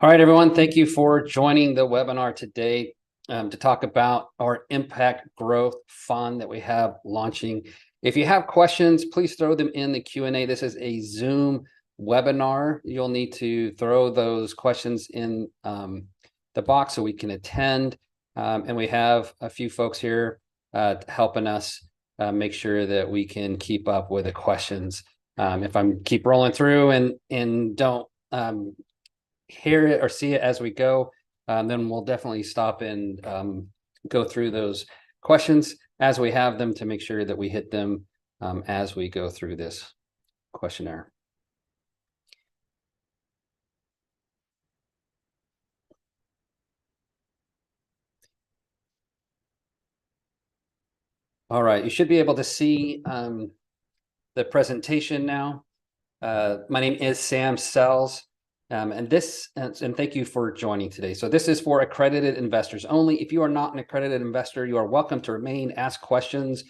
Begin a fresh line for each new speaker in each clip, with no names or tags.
All right, everyone. Thank you for joining the webinar today to talk about our Impact Growth Fund that we have launching. If you have questions, please throw them in the Q&A. This is a Zoom webinar. You'll need to throw those questions in the box so we can attend. And we have a few folks here helping us make sure that we can keep up with the questions. If I'm keep rolling through and don't hear it or see it as we go, then we'll definitely stop and go through those questions as we have them to make sure that we hit them as we go through this questionnaire. All right, you should be able to see the presentation now. My name is Sam Sells. And thank you for joining today. So this is for accredited investors only. If you are not an accredited investor, you are welcome to remain, ask questions,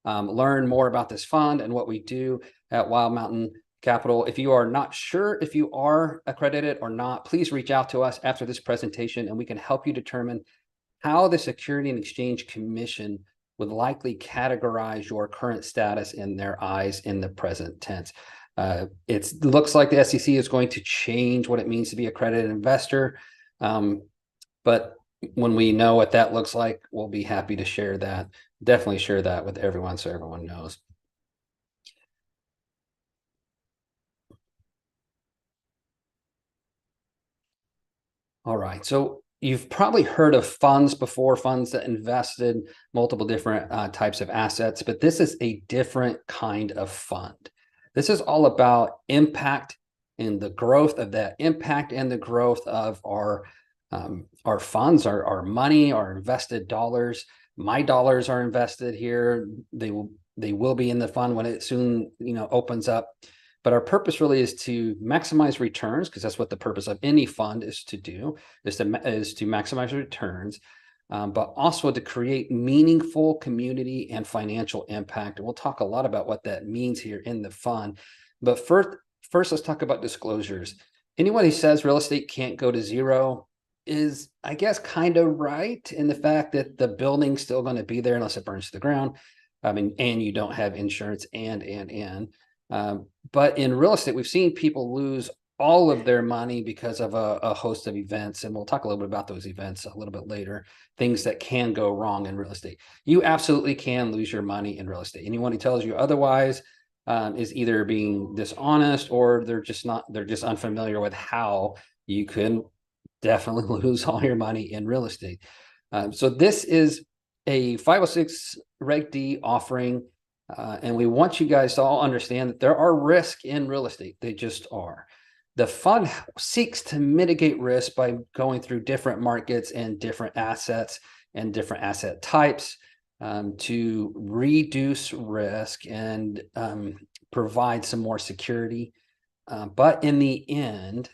learn more about this fund and what we do at Wild Mountain Capital. If you are not sure if you are accredited or not, please reach out to us after this presentation and we can help you determine how the Security and Exchange Commission would likely categorize your current status in their eyes in the present tense. It looks like the SEC is going to change what it means to be an accredited investor. But when we know what that looks like, we'll be happy to share that. Definitely share that with everyone so everyone knows. All right. So you've probably heard of funds before, funds that invest in multiple different types of assets, but this is a different kind of fund. This is all about impact and the growth of that impact and the growth of our funds, our money, our invested dollars. My dollars are invested here. They will be in the fund when it soon opens up. But our purpose really is to maximize returns, because that's what the purpose of any fund is to do, is to maximize returns. But also to create meaningful community and financial impact. And we'll talk a lot about what that means here in the fund. But first, let's talk about disclosures. Anyone who says real estate can't go to zero is, I guess, kind of right in the fact that the building's still going to be there unless it burns to the ground. And you don't have insurance but in real estate, we've seen people lose all of their money because of a host of events. And we'll talk a little bit about those events a little bit later, things that can go wrong in real estate. You absolutely can lose your money in real estate. Anyone who tells you otherwise is either being dishonest or they're just unfamiliar with how you can definitely lose all your money in real estate. So this is a 506 Reg D offering. And we want you guys to all understand that there are risks in real estate. They just are. The fund seeks to mitigate risk by going through different markets and different assets and different asset types to reduce risk and provide some more security. But in the end,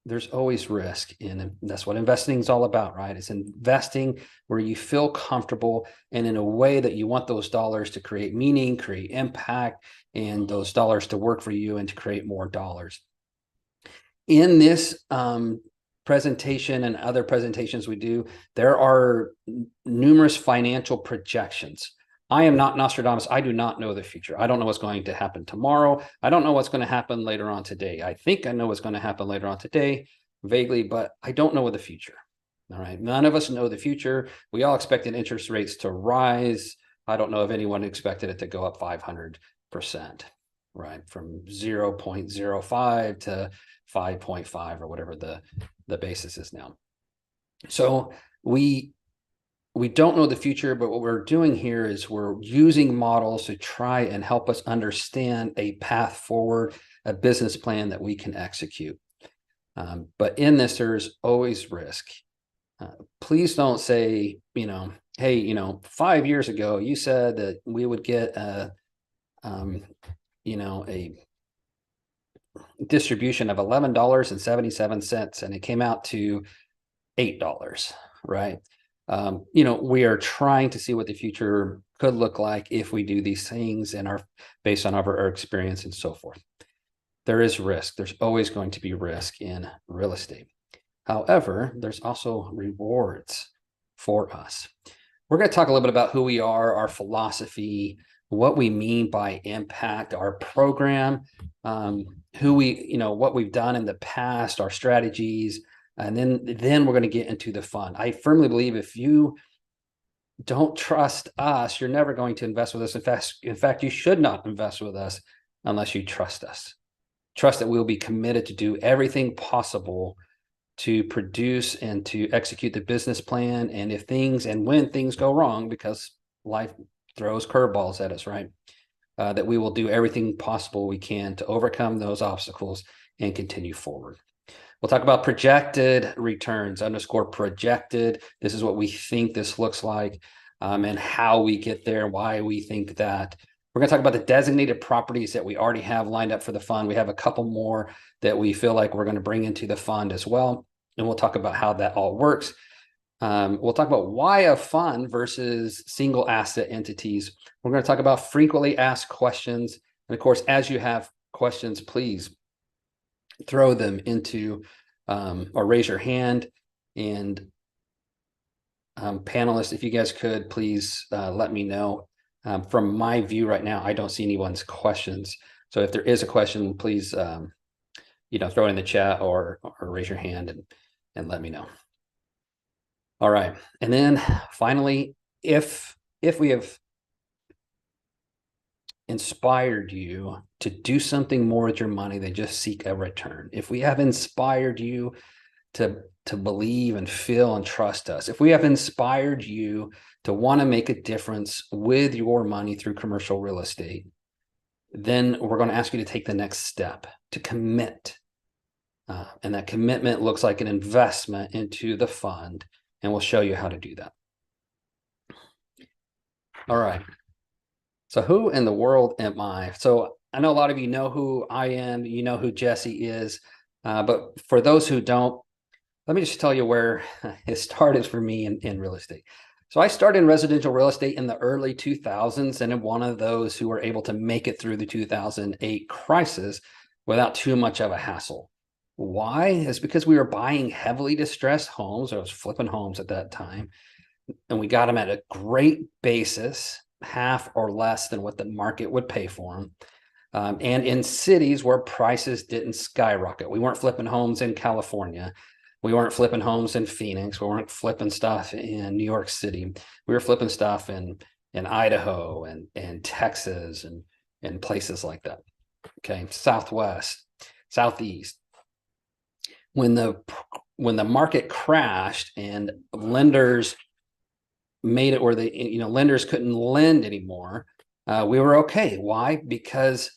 there's always risk, and that's what investing is all about, right? It's investing where you feel comfortable and in a way that you want those dollars to create meaning, create impact, and those dollars to work for you and to create more dollars. In this presentation and other presentations we do, there are numerous financial projections. I am not Nostradamus. I do not know the future. I don't know what's going to happen tomorrow. I don't know what's going to happen later on today. I think I know what's going to happen later on today, vaguely, but I don't know the future. All right. None of us know the future. We all expected interest rates to rise. I don't know if anyone expected it to go up 500%, right? From 0.05 to 5.5 or whatever the basis is now. So we don't know the future, but what we're doing here is we're using models to try and help us understand a path forward, a business plan that we can execute. But in this, there's always risk. Please don't say, hey, 5 years ago, you said that we would get a distribution of $11.77, and it came out to $8, right? We are trying to see what the future could look like if we do these things and are based on our experience and so forth. There is risk. There's always going to be risk in real estate. However, there's also rewards for us. We're going to talk a little bit about who we are, our philosophy, what we mean by impact, our program, what we've done in the past, our strategies, and then we're going to get into the fund. I firmly believe if you don't trust us, you're never going to invest with us. In fact, you should not invest with us unless you trust us. Trust that we'll be committed to do everything possible to produce and to execute the business plan. And when things go wrong, because life throws curveballs at us, right? That we will do everything possible we can to overcome those obstacles and continue forward. We'll talk about projected returns, underscore projected. This is what we think this looks like, and how we get there, why we think that. We're going to talk about the designated properties that we already have lined up for the fund. We have a couple more that we feel like we're going to bring into the fund as well. And we'll talk about how that all works. We'll talk about why a fund versus single asset entities. We're going to talk about frequently asked questions. And of course, as you have questions, please throw them into or raise your hand. And panelists, if you guys could, please let me know. From my view right now, I don't see anyone's questions. So if there is a question, please throw it in the chat or raise your hand and let me know. All right. And then finally, if we have inspired you to do something more with your money than just seek a return, if we have inspired you to believe and feel and trust us, if we have inspired you to want to make a difference with your money through commercial real estate, then we're going to ask you to take the next step, to commit. And that commitment looks like an investment into the fund, and we'll show you how to do that. All right. So who in the world am I? So I know a lot of you know who I am. You know who Jesse is. But for those who don't, let me just tell you where it started for me in real estate. So I started in residential real estate in the early 2000s, and I'm one of those who were able to make it through the 2008 crisis without too much of a hassle. Why? It's because we were buying heavily distressed homes. I was flipping homes at that time, and we got them at a great basis, half or less than what the market would pay for them. And in cities where prices didn't skyrocket. We weren't flipping homes in California. We weren't flipping homes in Phoenix. We weren't flipping stuff in New York City. We were flipping stuff in Idaho and Texas and places like that. Okay, Southwest, Southeast. When the market crashed and lenders made it where lenders couldn't lend anymore, we were okay. Why? Because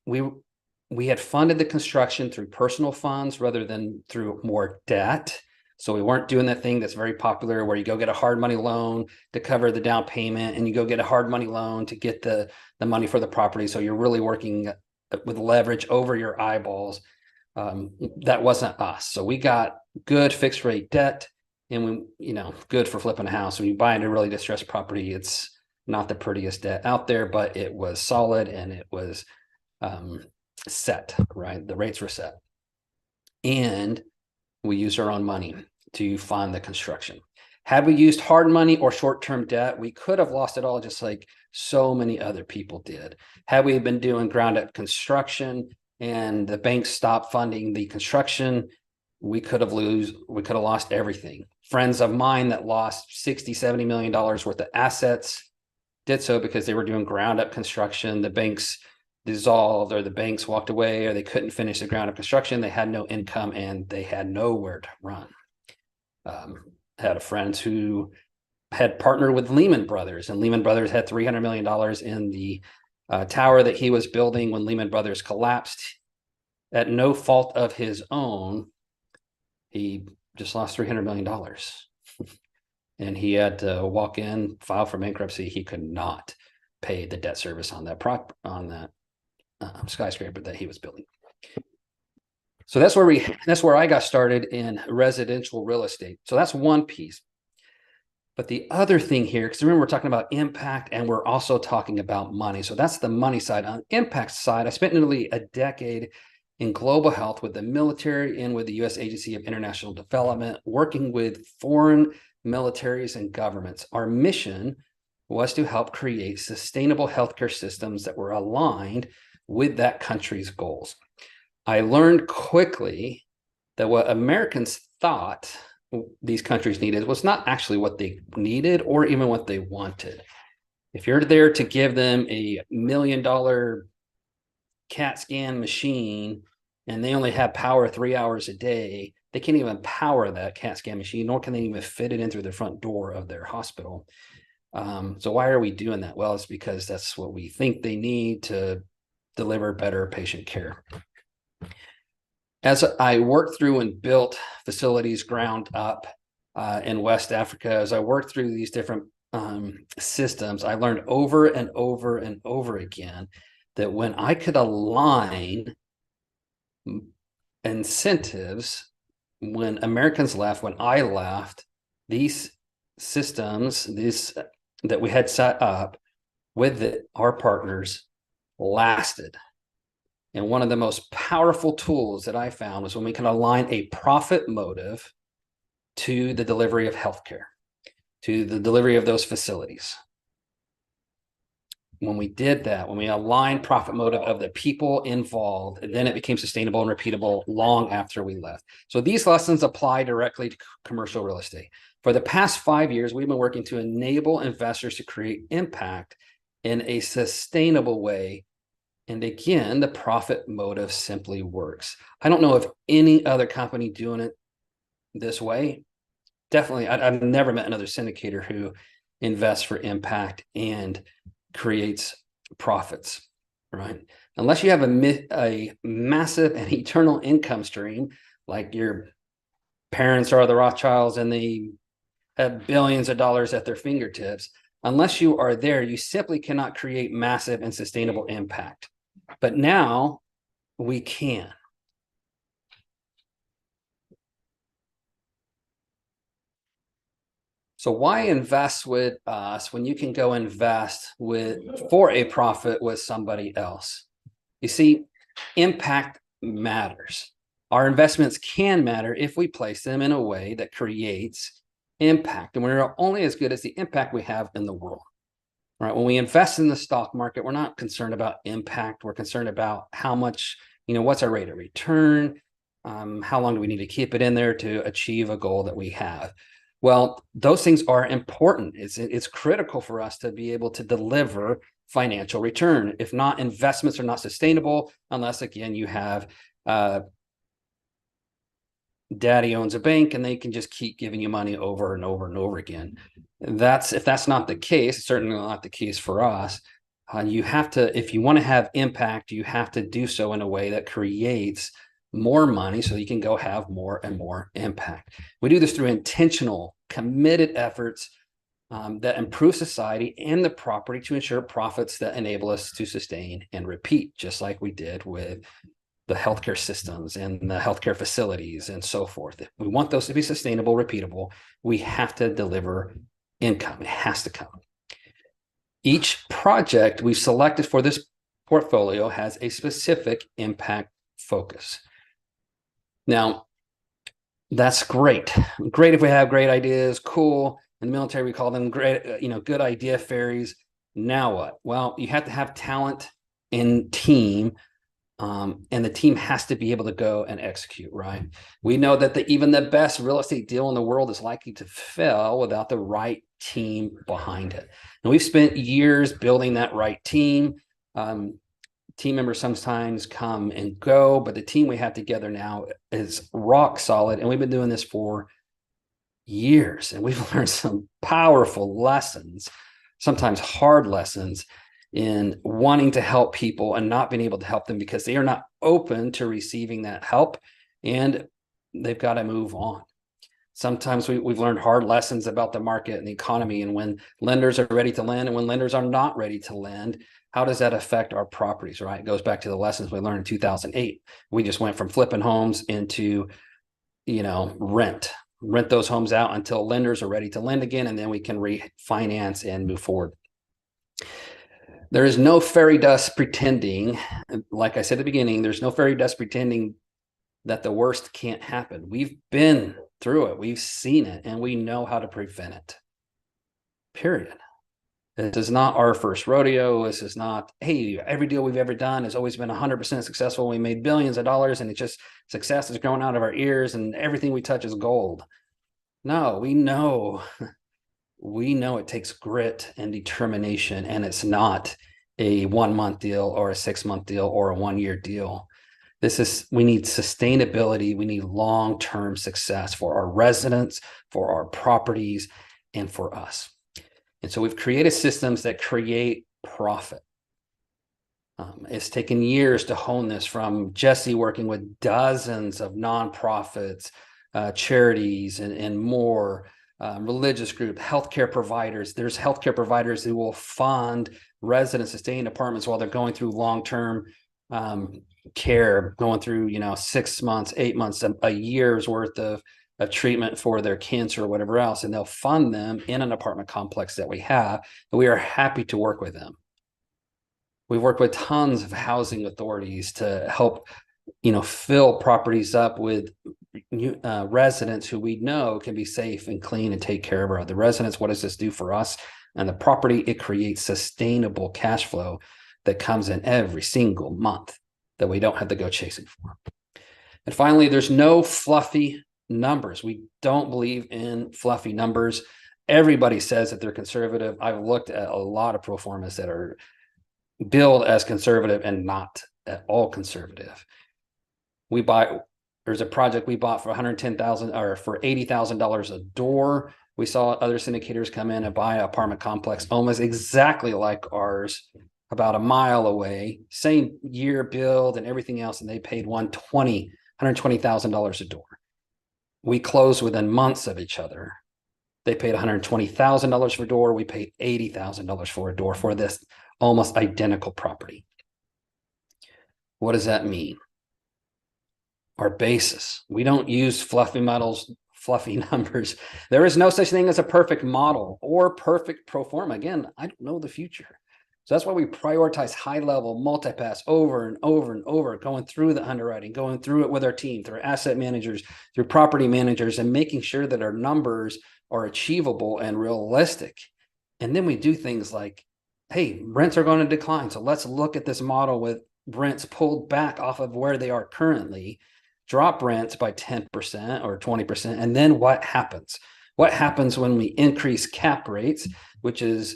we had funded the construction through personal funds rather than through more debt. So we weren't doing that thing that's very popular where you go get a hard money loan to cover the down payment, and you go get a hard money loan to get the money for the property. So you're really working with leverage over your eyeballs. That wasn't us. So we got good fixed rate debt, and good for flipping a house. When you buy into a really distressed property, it's not the prettiest debt out there, but it was solid and it was set, right? The rates were set. And we used our own money to fund the construction. Had we used hard money or short-term debt, we could have lost it all, just like so many other people did. Had we been doing ground-up construction and the banks stopped funding the construction, we could have lost everything. Friends of mine that lost $60-70 million worth of assets did so because they were doing ground-up construction. The banks dissolved, or the banks walked away, or they couldn't finish the ground-up construction. They had no income and they had nowhere to run. Had a friend who had partnered with Lehman Brothers, and Lehman Brothers had $300 million in the tower that he was building when Lehman Brothers collapsed. At no fault of his own, he just lost $300 million. And he had to walk in, file for bankruptcy. He could not pay the debt service on that skyscraper that he was building. So that's where I got started in residential real estate. So that's one piece. But the other thing here, because remember, we're talking about impact and we're also talking about money. So that's the money side. On the impact side, I spent nearly a decade in global health with the military and with the U.S. Agency of International Development, working with foreign militaries and governments. Our mission was to help create sustainable healthcare systems that were aligned with that country's goals. I learned quickly that what Americans thought these countries needed was not actually what they needed or even what they wanted. If you're there to give them a $1 million CAT scan machine and they only have power 3 hours a day, they can't even power that CAT scan machine, nor can they even fit it in through the front door of their hospital. So why are we doing that? Well, it's because that's what we think they need to deliver better patient care. As I worked through and built facilities ground up in West Africa, as I worked through these different systems, I learned over and over and over again that when I could align incentives, when Americans left, when I left, these systems, that we had set up with our partners lasted. And one of the most powerful tools that I found was when we can align a profit motive to the delivery of healthcare, to the delivery of those facilities. When we did that, when we aligned profit motive of the people involved, then it became sustainable and repeatable long after we left. So these lessons apply directly to commercial real estate. For the past 5 years, we've been working to enable investors to create impact in a sustainable way. And again, the profit motive simply works. I don't know of any other company doing it this way. Definitely, I've never met another syndicator who invests for impact and creates profits, right? Unless you have a massive and eternal income stream, like your parents are the Rothschilds and they have billions of dollars at their fingertips. Unless you are there, you simply cannot create massive and sustainable impact. But now we can. So why invest with us when you can go invest for a profit with somebody else? You see, impact matters. Our investments can matter if we place them in a way that creates impact. And we're only as good as the impact we have in the world. Right? When we invest in the stock market, we're not concerned about impact. We're concerned about how much, what's our rate of return? How long do we need to keep it in there to achieve a goal that we have? Well, those things are important. It's critical for us to be able to deliver financial return. If not, investments are not sustainable unless, again, you have daddy owns a bank and they can just keep giving you money over and over and over again. If that's not the case, certainly not the case for us. You have to, if you want to have impact, you have to do so in a way that creates more money so you can go have more and more impact. We do this through intentional, committed efforts that improve society and the property to ensure profits that enable us to sustain and repeat, just like we did with the healthcare systems and the healthcare facilities and so forth. If we want those to be sustainable, repeatable, we have to deliver income. It has to come. Each project we've selected for this portfolio has a specific impact focus. Now, that's great. Great if we have great ideas, cool. In the military, we call them great, good idea fairies. Now what? Well, you have to have talent and team, and the team has to be able to go and execute, right? We know that even the best real estate deal in the world is likely to fail without the right team behind it. And we've spent years building that right team. Team members sometimes come and go, but the team we have together now is rock solid. And we've been doing this for years. And we've learned some powerful lessons, sometimes hard lessons, in wanting to help people and not being able to help them because they are not open to receiving that help. And they've got to move on. Sometimes we've learned hard lessons about the market and the economy and when lenders are ready to lend and when lenders are not ready to lend. How does that affect our properties, right? It goes back to the lessons we learned in 2008. We just went from flipping homes into, rent those homes out until lenders are ready to lend again, and then we can refinance and move forward. There is no fairy dust pretending, like I said at the beginning, there's no fairy dust pretending that the worst can't happen. We've been through it, we've seen it, and we know how to prevent it. Period. This is not our first rodeo. This is not, hey, every deal we've ever done has always been 100% successful. We made billions of dollars and it just success is growing out of our ears and everything we touch is gold. No, we know it takes grit and determination, and it's not a 1 month deal or a 6 month deal or a 1 year deal. We need sustainability. We need long-term success for our residents, for our properties, and for us. And so we've created systems that create profit. It's taken years to hone this, from Jesse working with dozens of nonprofits, charities, and more, religious groups, healthcare providers. There's healthcare providers who will fund residents to stay in apartments while they're going through long-term care, going through 6 months, 8 months, a year's worth of treatment for their cancer or whatever else, and they'll fund them in an apartment complex that we have, and we are happy to work with them. We've worked with tons of housing authorities to help fill properties up with residents who we know can be safe and clean and take care of our other residents. What does this do for us and the property? It creates sustainable cash flow that comes in every single month that we don't have to go chasing for. And finally, there's no fluffy numbers. We don't believe in fluffy numbers. Everybody says that they're conservative. I've looked at a lot of pro formas that are billed as conservative and not at all conservative. There's a project we bought for $110,000 or for $80,000 a door. We saw other syndicators come in and buy an apartment complex almost exactly like ours, about a mile away, same year build and everything else, and they paid $120,000 a door. We closed within months of each other. They paid $120,000 for a door. We paid $80,000 for a door for this almost identical property. What does that mean? Our basis. We don't use fluffy models, fluffy numbers. There is no such thing as a perfect model or perfect pro forma. Again, I don't know the future. So that's why we prioritize high-level multi-pass over and over and over, going through the underwriting, going through it with our team, through asset managers, through property managers, and making sure that our numbers are achievable and realistic. And then we do things like, hey, rents are going to decline. So let's look at this model with rents pulled back off of where they are currently, drop rents by 10% or 20%. And then what happens? What happens when we increase cap rates, which is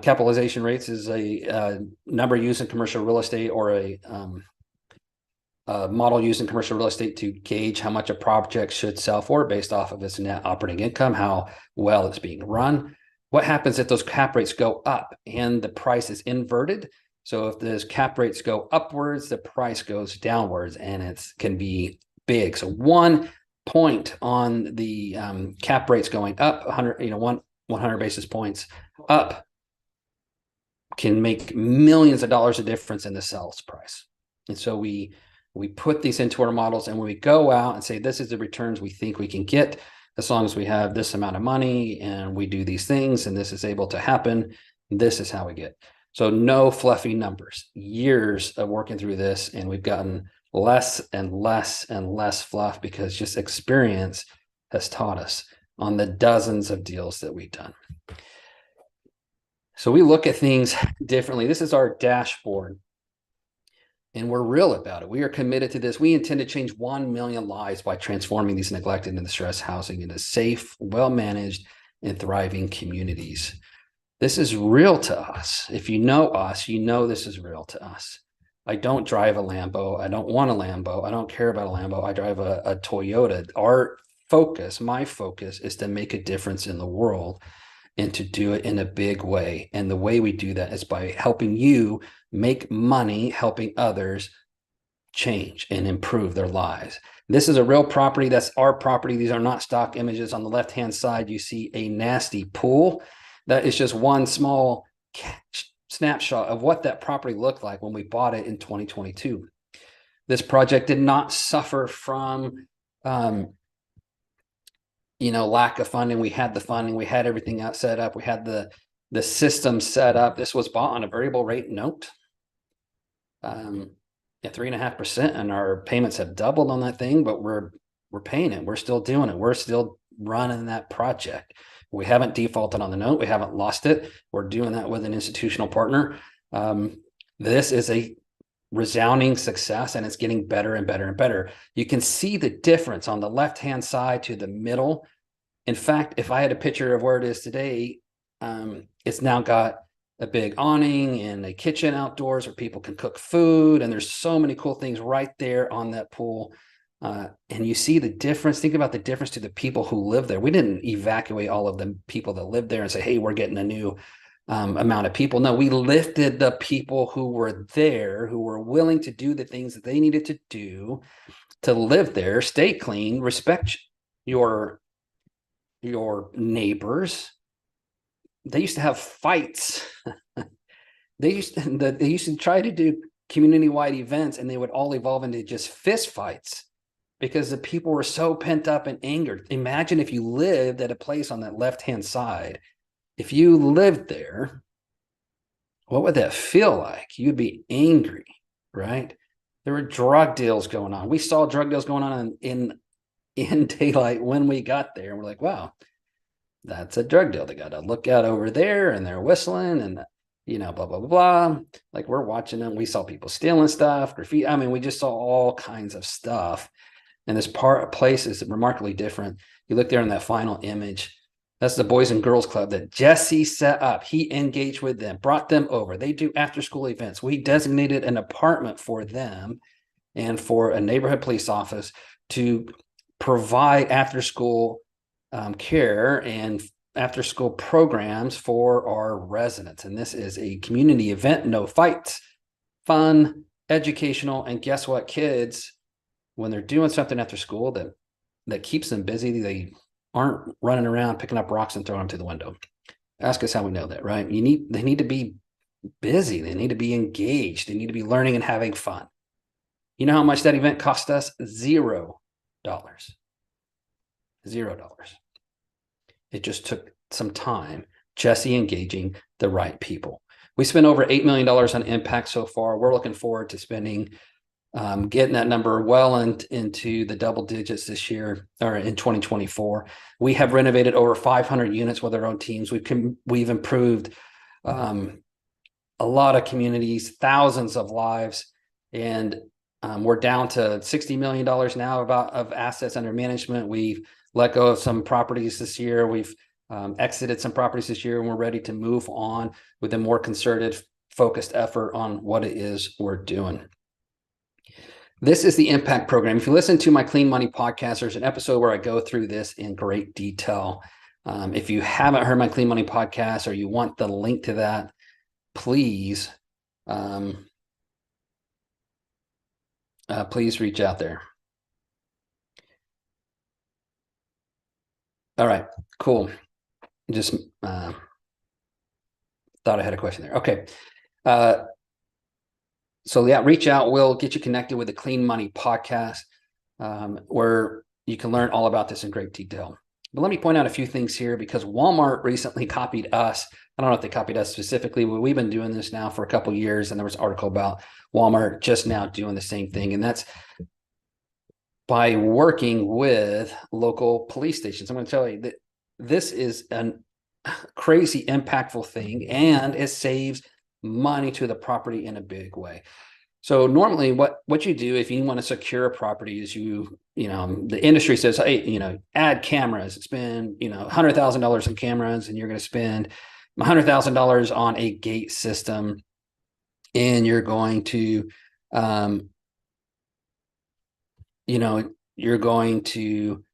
capitalization rates is a number used in commercial real estate, or a model used in commercial real estate to gauge how much a project should sell for based off of its net operating income, how well it's being run. What happens if those cap rates go up and the price is inverted? So if those cap rates go upwards, the price goes downwards, and it can be big. So 1 point on the cap rates going up 100 basis points up can make millions of dollars of difference in the sales price. And so we put these into our models, and when we go out and say, this is the returns we think we can get as long as we have this amount of money and we do these things and this is able to happen, this is how we get. So no fluffy numbers. Years of working through this, and we've gotten less and less and less fluff because just experience has taught us on the dozens of deals that we've done. So we look at things differently. This is our dashboard, and we're real about it. We are committed to this. We intend to change 1 million lives by transforming these neglected and distressed housing into safe, well-managed, and thriving communities. This is real to us. If you know us, you know this is real to us. I don't drive a Lambo. I don't want a Lambo. I don't care about a Lambo. I drive a Toyota. My focus is to make a difference in the world and to do it in a big way. And the way we do that is by helping you make money, helping others change and improve their lives. This is a real property. That's our property. These are not stock images. On the left-hand side, you see a nasty pool. That is just one small snapshot of what that property looked like when we bought it in 2022. This project did not suffer from lack of funding. We had the funding, we had everything set up, we had the the system set up. This was bought on a variable rate note at 3.5%, and our payments have doubled on that thing, but we're paying it. We're still doing it. We're still running that project. We haven't defaulted on the note. We haven't lost it. We're doing that with an institutional partner. This is a resounding success, and it's getting better and better and better. You can see the difference on the left-hand side to the middle. In fact, if I had a picture of where it is today, it's now got a big awning and a kitchen outdoors where people can cook food. And there's so many cool things right there on that pool. And you see the difference. Think about the difference to the people who live there. We didn't evacuate all of the people that live there and say, hey, we're getting a new amount of people. No, we lifted the people who were there, who were willing to do the things that they needed to do to live there, stay clean, respect your neighbors. They used to have fights. They used to try to do community-wide events, and they would all evolve into just fist fights because the people were so pent up and angered. Imagine if you lived at a place on that left-hand side. If you lived there, what would that feel like? You'd be angry, right? There were drug deals going on. We saw drug deals going on in daylight when we got there. And we're like, wow, that's a drug deal. They got a lookout over there and they're whistling and, blah, blah, blah, blah. Like, we're watching them. We saw people stealing stuff, graffiti. I mean, we just saw all kinds of stuff. And this place is remarkably different. You look there in that final image. That's the Boys and Girls Club that Jesse set up. He engaged with them, brought them over. They do after-school events. We designated an apartment for them and for a neighborhood police office to provide after-school care and after-school programs for our residents. And this is a community event, no fights, fun, educational, and guess what, kids, when they're doing something after school that keeps them busy, they aren't running around picking up rocks and throwing them through the window. Ask us how we know that, right? They need to be busy. They need to be engaged. They need to be learning and having fun. You know how much that event cost us? $0. $0. It just took some time, Jesse engaging the right people. We spent over $8 million on impact so far. We're looking forward to spending, getting that number well into the double digits this year or in 2024. We have renovated over 500 units with our own teams. We've improved a lot of communities, thousands of lives, and we're down to $60 million now of assets under management. We've let go of some properties this year. We've exited some properties this year, and we're ready to move on with a more concerted, focused effort on what it is we're doing. This is the Impact Program. If you listen to my Clean Money podcast, there's an episode where I go through this in great detail. If you haven't heard my Clean Money podcast or you want the link to that, please, please reach out there. All right, cool. Just thought I had a question there. Okay. So yeah, reach out. We'll get you connected with the Clean Money podcast, where you can learn all about this in great detail. But let me point out a few things here because Walmart recently copied us. I don't know if they copied us specifically, but we've been doing this now for a couple of years. And there was an article about Walmart just now doing the same thing. And that's by working with local police stations. I'm going to tell you that this is a crazy impactful thing, and it saves money to the property in a big way. So normally what you do if you want to secure a property is the industry says, hey, add cameras, spend, $100,000 in cameras, and you're going to spend $100,000 on a gate system, and you're going to, you're going to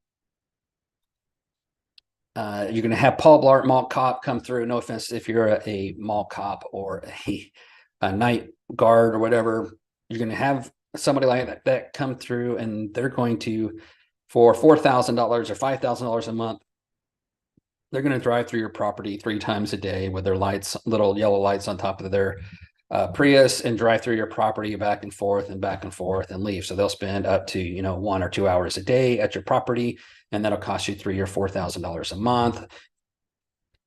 have Paul Blart Mall Cop come through. No offense if you're a mall cop or a night guard or whatever. You're going to have somebody like that come through, and they're going to, for $4,000 or $5,000 a month, they're going to drive through your property 3 times a day with their lights, little yellow lights on top of their Prius, and drive through your property back and forth and leave. So they'll spend up to 1 or 2 hours a day at your property, and that'll cost you $3,000 or $4,000 a month.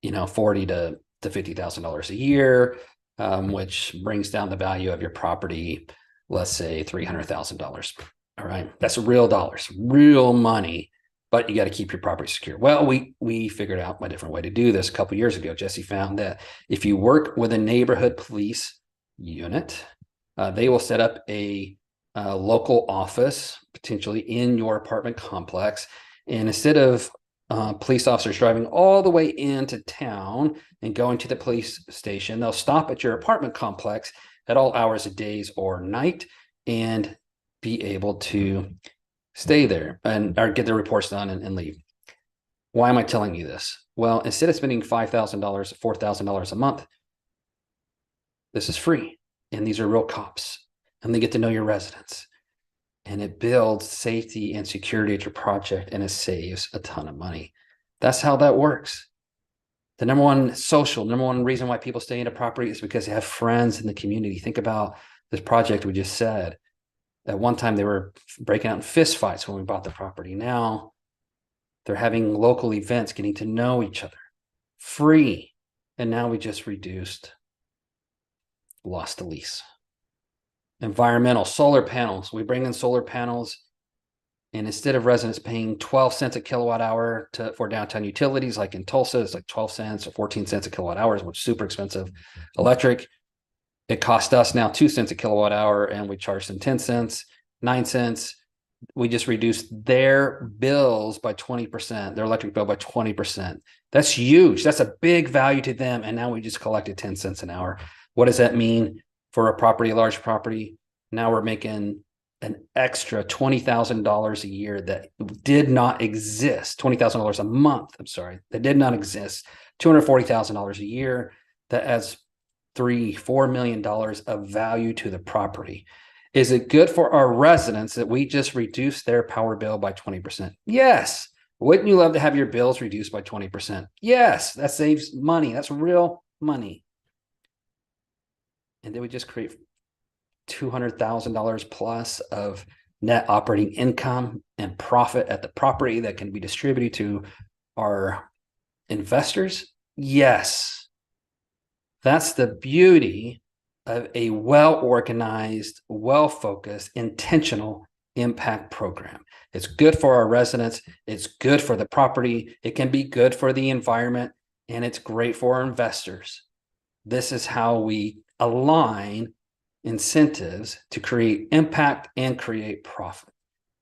$40,000 to to $50,000 a year, which brings down the value of your property, let's say $300,000. All right, that's real dollars, real money, but you got to keep your property secure. Well, we figured out a different way to do this a couple of years ago. Jesse found that if you work with a neighborhood police unit, they will set up a local office potentially in your apartment complex, and instead of police officers driving all the way into town and going to the police station, they'll stop at your apartment complex at all hours of days or night and be able to stay there and or get their reports done and leave. Why am I telling you this? Well, instead of spending $5,000, $4,000 a month, this is free. And these are real cops, and they get to know your residents. And it builds safety and security at your project, and it saves a ton of money. That's how that works. The number one reason why people stay in a property is because they have friends in the community. Think about this project we just said. At one time, they were breaking out in fist fights when we bought the property. Now they're having local events, getting to know each other, free. And now we just lost the lease. Environmental, solar panels. We bring in solar panels, and instead of residents paying 12 cents a kilowatt hour for downtown utilities, like in Tulsa, it's like 12 cents or 14 cents a kilowatt hour, which is super expensive. Electric, it cost us now 2 cents a kilowatt hour, and we charge them 10 cents, 9 cents. We just reduced their bills by 20%, their electric bill by 20%. That's huge. That's a big value to them. And now we just collected 10 cents an hour. What does that mean for a property, a large property? Now we're making an extra $20,000 a year that did not exist. $20,000 a month. I'm sorry, that did not exist. $240,000 a year. That adds $3-4 million of value to the property. Is it good for our residents that we just reduced their power bill by 20%? Yes. Wouldn't you love to have your bills reduced by 20%? Yes. That saves money. That's real money. And then we just create $200,000 plus of net operating income and profit at the property that can be distributed to our investors. Yes. That's the beauty of a well-organized, well-focused, intentional impact program. It's good for our residents. It's good for the property. It can be good for the environment, and it's great for our investors. This is how we align incentives to create impact and create profit.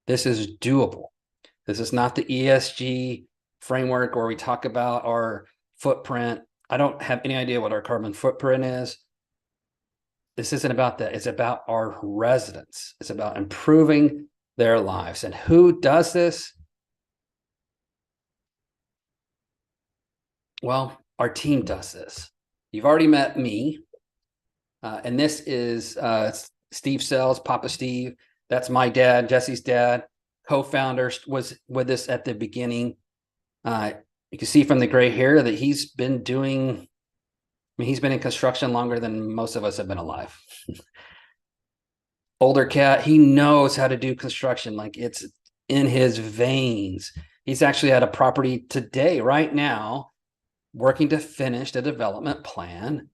This is doable. This is not the ESG framework where we talk about our footprint. I don't have any idea what our carbon footprint is. This isn't about that. It's about our residents. It's about improving their lives. And who does this? Well, our team does this. You've already met me. And this is Steve Sells, Papa Steve. That's my dad, Jesse's dad, co-founder, was with us at the beginning. You can see from the gray hair that he's been in construction longer than most of us have been alive. Older cat, he knows how to do construction like it's in his veins. He's actually at a property today, right now, working to finish the development plan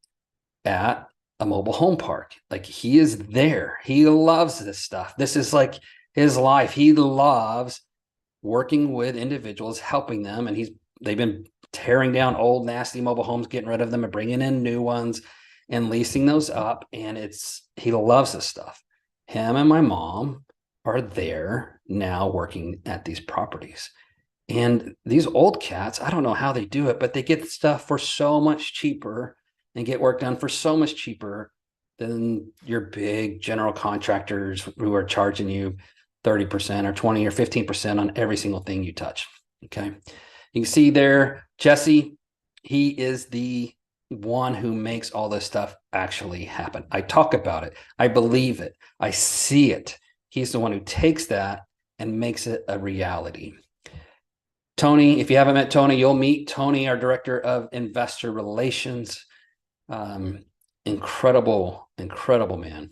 at a mobile home park. Like, he is there. He loves this stuff. This is like his life. He loves working with individuals, helping them. And they've been tearing down old, nasty mobile homes, getting rid of them and bringing in new ones and leasing those up. And he loves this stuff. Him and my mom are there now working at these properties. And these old cats, I don't know how they do it, but they get stuff for so much cheaper and get work done for so much cheaper than your big general contractors who are charging you 30% or 20 or 15% on every single thing you touch. Okay. You can see there, Jesse, he is the one who makes all this stuff actually happen. I talk about it. I believe it. I see it. He's the one who takes that and makes it a reality. Tony, if you haven't met Tony, you'll meet Tony, our director of investor relations. Incredible man.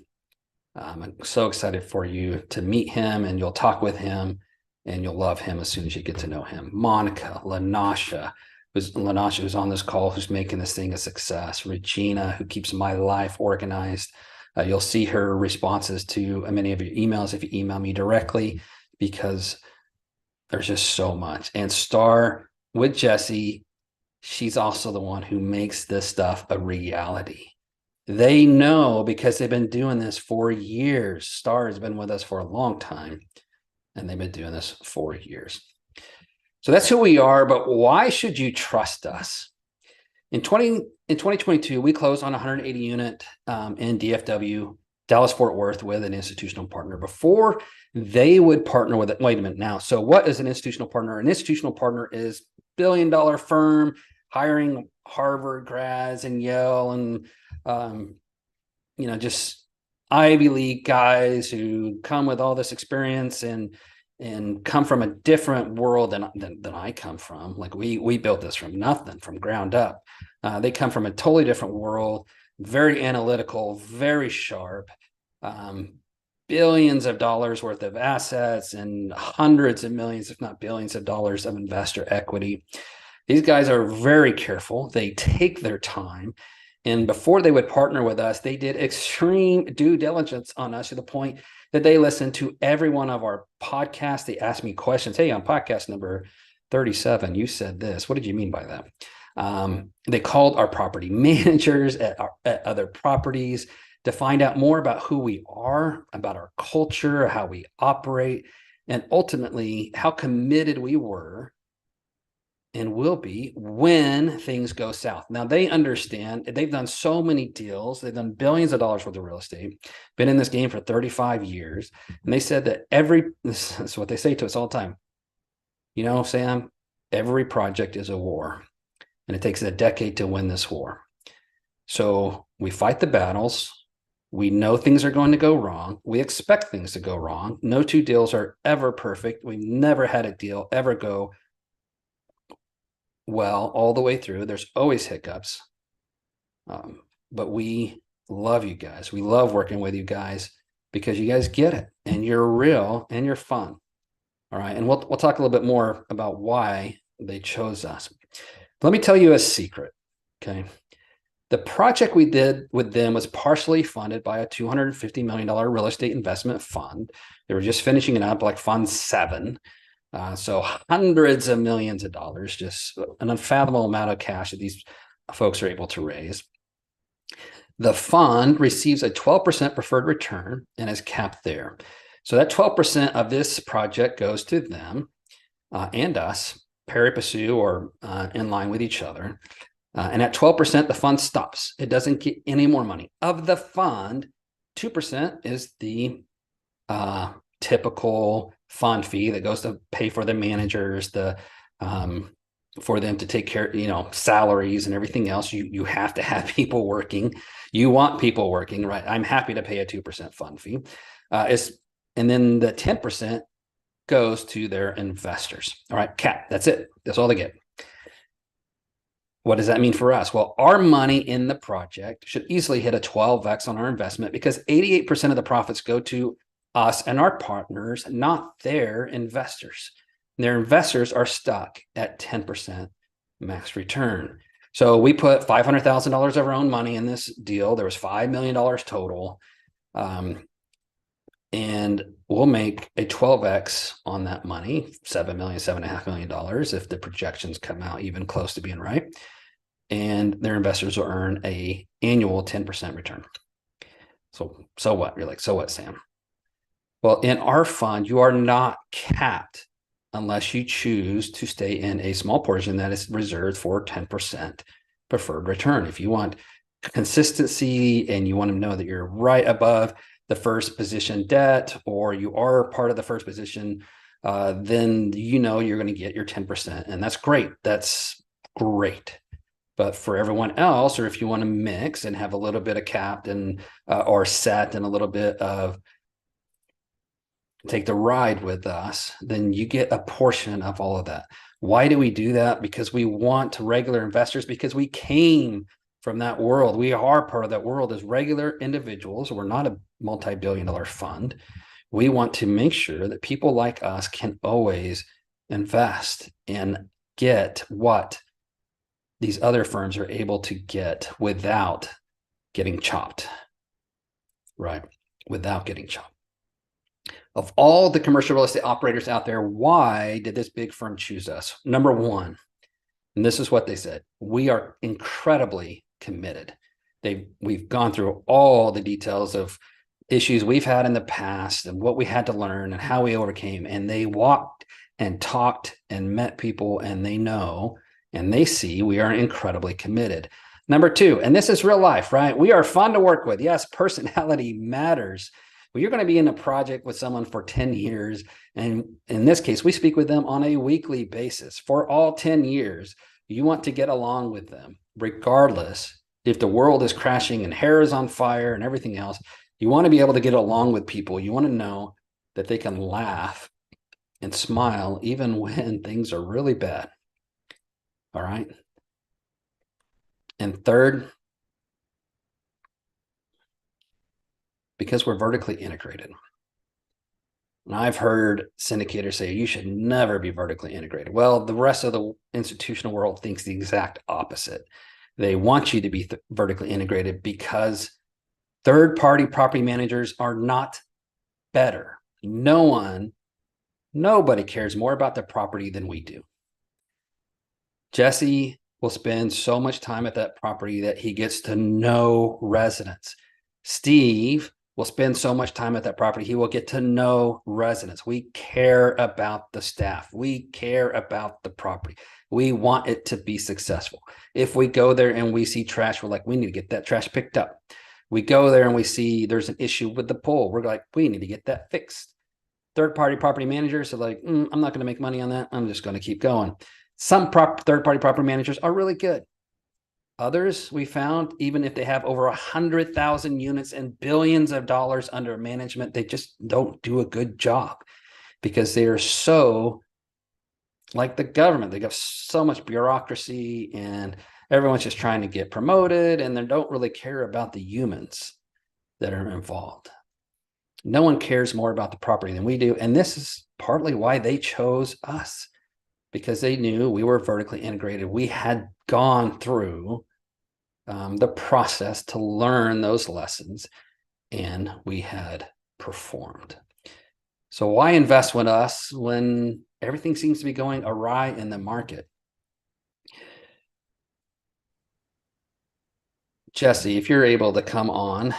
I'm so excited for you to meet him, and you'll talk with him and you'll love him as soon as you get to know him. Monica, Lanasha, who's Lanasha, who's on this call, who's making this thing a success. Regina, who keeps my life organized. You'll see her responses to many of your emails if you email me directly, because there's just so much. And Star with Jesse, she's also the one who makes this stuff a reality. They know because they've been doing this for years. Star has been with us for a long time, and they've been doing this for years. So that's who we are, but why should you trust us? In 2022, we closed on 180 unit in DFW, Dallas Fort Worth, with an institutional partner. Before they would partner with it. Wait a minute now. So what is an institutional partner? An institutional partner is billion-dollar firm hiring Harvard grads and Yale and just Ivy League guys who come with all this experience and come from a different world than I come from. Like we built this from nothing, from ground up. They come from a totally different world, very analytical, very sharp, billions of dollars worth of assets and hundreds of millions, if not billions of dollars of investor equity. These guys are very careful. They take their time. And before they would partner with us, they did extreme due diligence on us, to the point that they listened to every one of our podcasts. They asked me questions. Hey, on podcast number 37, you said this. What did you mean by that? They called our property managers at other properties to find out more about who we are, about our culture, how we operate, and ultimately how committed we were and will be when things go south. Now, they understand. They've done so many deals. They've done billions of dollars worth of real estate, been in this game for 35 years. And they said that this is what they say to us all the time. Sam, every project is a war, and it takes a decade to win this war. So we fight the battles. We know things are going to go wrong. We expect things to go wrong. No two deals are ever perfect. We've never had a deal ever go well all the way through. There's always hiccups. But we love you guys. We love working with you guys because you guys get it, and you're real and you're fun. All right. And we'll talk a little bit more about why they chose us. Let me tell you a secret. Okay. The project we did with them was partially funded by a $250 million real estate investment fund. They were just finishing it up, like Fund 7. So hundreds of millions of dollars, just an unfathomable amount of cash that these folks are able to raise. The fund receives a 12% preferred return and is capped there. So that 12% of this project goes to them and us, pari passu, or in line with each other. And at 12%, the fund stops. It doesn't get any more money. Of the fund, 2% is the typical fund fee that goes to pay for the managers, for them to take care, salaries and everything else. You have to have people working. You want people working, right? I'm happy to pay a 2% fund fee. And then the 10% goes to their investors. All right, cap. That's it. That's all they get. What does that mean for us? Well, our money in the project should easily hit a 12x on our investment, because 88% of the profits go to us and our partners, not their investors. And their investors are stuck at 10% max return. So we put $500,000 of our own money in this deal. There was $5 million total. And we'll make a 12x on that money, $7.5 million, if the projections come out even close to being right. And their investors will earn a annual 10% return. So what? You're like, so what, Sam? Well, in our fund, you are not capped unless you choose to stay in a small portion that is reserved for 10% preferred return. If you want consistency and you want to know that you're right above the first position debt, or you are part of the first position, then you're going to get your 10%. And that's great. That's great. But for everyone else, or if you want to mix and have a little bit of capped and or set and a little bit of take the ride with us, then you get a portion of all of that. Why do we do that? Because we want regular investors, because we came from that world. We are part of that world as regular individuals. We're not a multi-billion-dollar fund. We want to make sure that people like us can always invest and get what these other firms are able to get without getting chopped, right? Without getting chopped. Of all the commercial real estate operators out there, why did this big firm choose us? Number one, and this is what they said, we are incredibly committed. We've gone through all the details of issues we've had in the past and what we had to learn and how we overcame. And they walked and talked and met people, and they know and they see we are incredibly committed. Number two, and this is real life, right? We are fun to work with. Yes, personality matters. Well, you're going to be in a project with someone for 10 years. And in this case, we speak with them on a weekly basis for all 10 years. You want to get along with them, regardless if the world is crashing and hair is on fire and everything else. You want to be able to get along with people. You want to know that they can laugh and smile even when things are really bad. All right. And third, because we're vertically integrated. And I've heard syndicators say you should never be vertically integrated. Well, the rest of the institutional world thinks the exact opposite. They want you to be vertically integrated because third-party property managers are not better. Nobody cares more about the property than we do. Jesse will spend so much time at that property that he gets to know residents. Steve will spend so much time at that property, he will get to know residents. We care about the staff. We care about the property. We want it to be successful. If we go there and we see trash, we're like, we need to get that trash picked up. We go there and we see there's an issue with the pool. We're like, we need to get that fixed. Third-party property managers are like, I'm not going to make money on that. I'm just going to keep going. Some third-party property managers are really good. Others, we found, even if they have over 100,000 units and billions of dollars under management, they just don't do a good job because they are so like the government. They got so much bureaucracy and everyone's just trying to get promoted and they don't really care about the humans that are involved. No one cares more about the property than we do. And this is partly why they chose us, because they knew we were vertically integrated. We had gone through the process to learn those lessons, and we had performed. So why invest with us when everything seems to be going awry in the market? Jesse, if you're able to come on,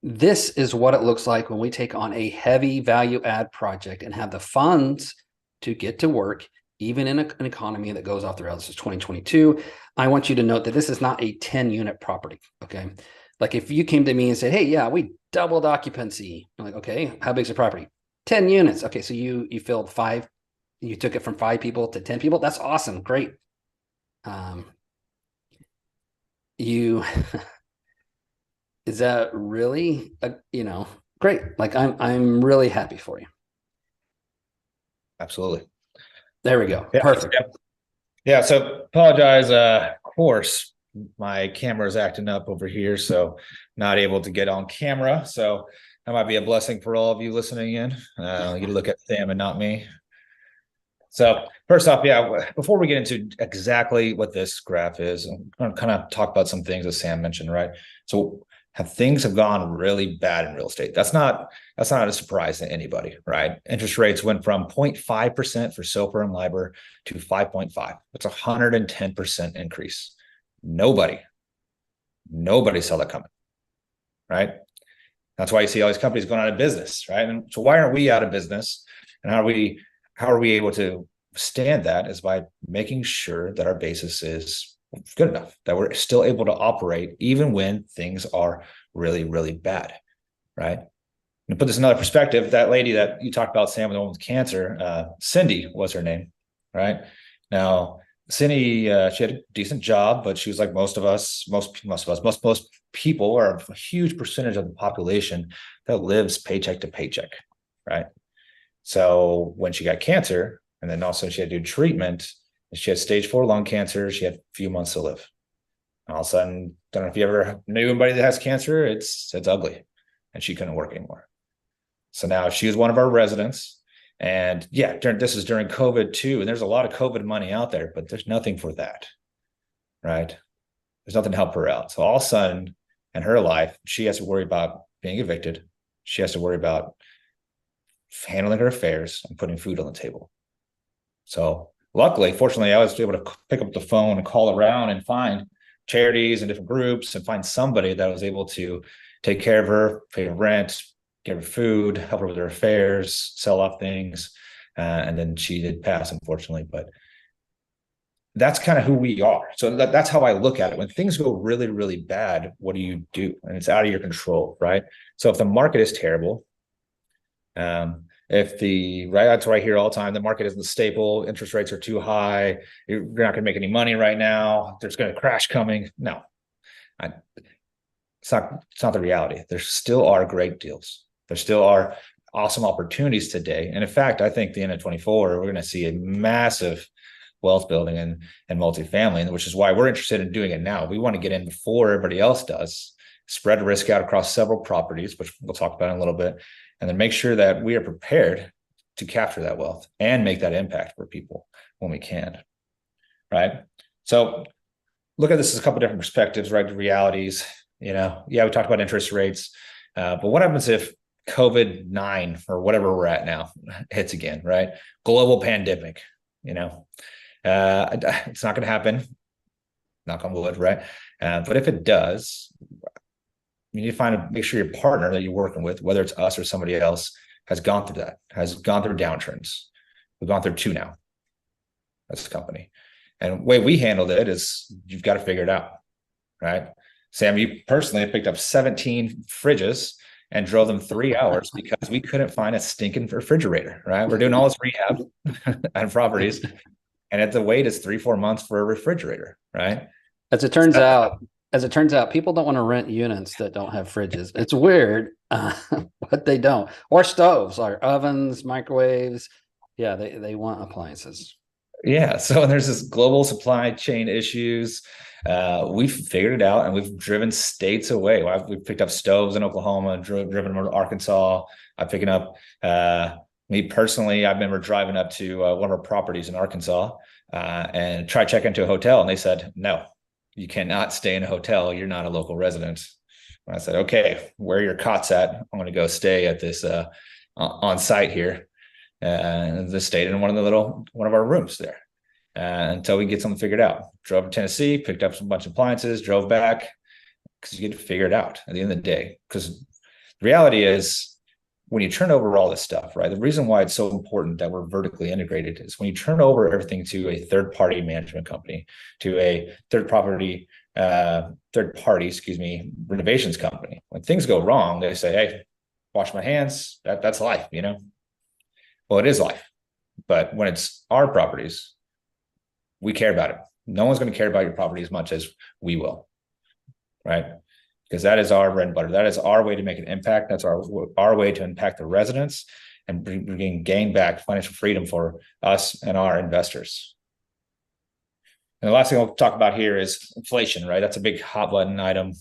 this is what it looks like when we take on a heavy value add project and have the funds to get to work, even in an economy that goes off the rails. This is 2022. I want you to note that this is not a 10 unit property. Okay. Like if you came to me and said, hey, yeah, we doubled occupancy. I'm like, okay, how big's the property? 10 units. Okay. So you filled 5, you took it from 5 people to 10 people. That's awesome. Great. Is that really, great. Like I'm really happy for you.
Absolutely.
There we go. Yeah, perfect.
Yeah. So apologize. Of course, my camera is acting up over here, so not able to get on camera. So that might be a blessing for all of you listening in. You look at Sam and not me. So first off, yeah, before we get into exactly what this graph is, I'm going to kind of talk about some things that Sam mentioned, right? So things have gone really bad in real estate. That's not a surprise to anybody, right? Interest rates went from 0.5% for SOFR and LIBOR to 5.5. That's a 110% increase. Nobody saw that coming, right? That's why you see all these companies going out of business, right? And so why aren't we out of business? And how are we able to stand that is by making sure that our basis is good enough, that we're still able to operate even when things are really, really bad, right? And to put this in another perspective, that lady that you talked about, Sam, the one with cancer, Cindy was her name, right? Now, Cindy, she had a decent job, but she was like most people, or a huge percentage of the population that lives paycheck to paycheck, right? So when she got cancer, and then also she had to do treatment, she had stage 4 lung cancer. She had a few months to live. And all of a sudden, don't know if you ever knew anybody that has cancer. It's ugly, and she couldn't work anymore. So now she was one of our residents, And yeah, this is during COVID too. And there's a lot of COVID money out there, but there's nothing for that, right? There's nothing to help her out. So all of a sudden in her life, she has to worry about being evicted. She has to worry about handling her affairs and putting food on the table. So luckily, fortunately, I was able to pick up the phone and call around and find charities and different groups and find somebody that was able to take care of her, pay her rent, give her food, help her with her affairs, sell off things. And then she did pass, unfortunately. But that's kind of who we are. So that's how I look at it. When things go really, really bad, what do you do? And it's out of your control, right? So if the market is terrible, if that's what I hear all the time, the market isn't stable, interest rates are too high, you're not going to make any money right now, there's going to crash coming. No, it's not the reality. There still are great deals. There still are awesome opportunities today. And in fact, I think the end of 24, we're going to see a massive wealth building and multifamily, which is why we're interested in doing it now. We want to get in before everybody else does, spread risk out across several properties, which we'll talk about in a little bit, and then make sure that we are prepared to capture that wealth and make that impact for people when we can, right? So look at this as a couple of different perspectives, right? The realities, we talked about interest rates, but what happens if COVID-9 or whatever we're at now hits again, right? Global pandemic, it's not going to happen, knock on wood, right? But if it does, you need to make sure your partner that you're working with, whether it's us or somebody else, has gone through that, has gone through downturns. We've gone through 2 now as a company. And the way we handled it is you've got to figure it out, right? Sam, you personally have picked up 17 fridges and drove them 3 hours because we couldn't find a stinking refrigerator, right? We're doing all this rehab on properties, and the wait is 3-4 months for a refrigerator, right?
As it turns out, people don't want to rent units that don't have fridges. It's weird, but they don't. Or stoves, or ovens, microwaves. Yeah, they want appliances.
Yeah. So there's this global supply chain issues. We've figured it out, and we've driven states away. We've picked up stoves in Oklahoma, driven them to Arkansas. I'm picking up, me personally, I remember driving up to one of our properties in Arkansas and try to check into a hotel. And they said, no, you cannot stay in a hotel. You're not a local resident. And I said, okay, where are your cots at? I'm going to go stay at this on site here. And just stayed in one of our rooms there until we get something figured out. Drove to Tennessee, picked up some bunch of appliances, drove back, because you get to figure it out at the end of the day. Because the reality is, when you turn over all this stuff, right? The reason why it's so important that we're vertically integrated is when you turn over everything to a third-party management company, to a third-party, renovations company. When things go wrong, they say, "Hey, wash my hands." That's life, Well, it is life, but when it's our properties, we care about it. No one's going to care about your property as much as we will, right? Because that is our bread and butter. That is our way to make an impact. That's our way to impact the residents and gain back financial freedom for us and our investors. And the last thing I'll talk about here is inflation, right? That's a big hot button item.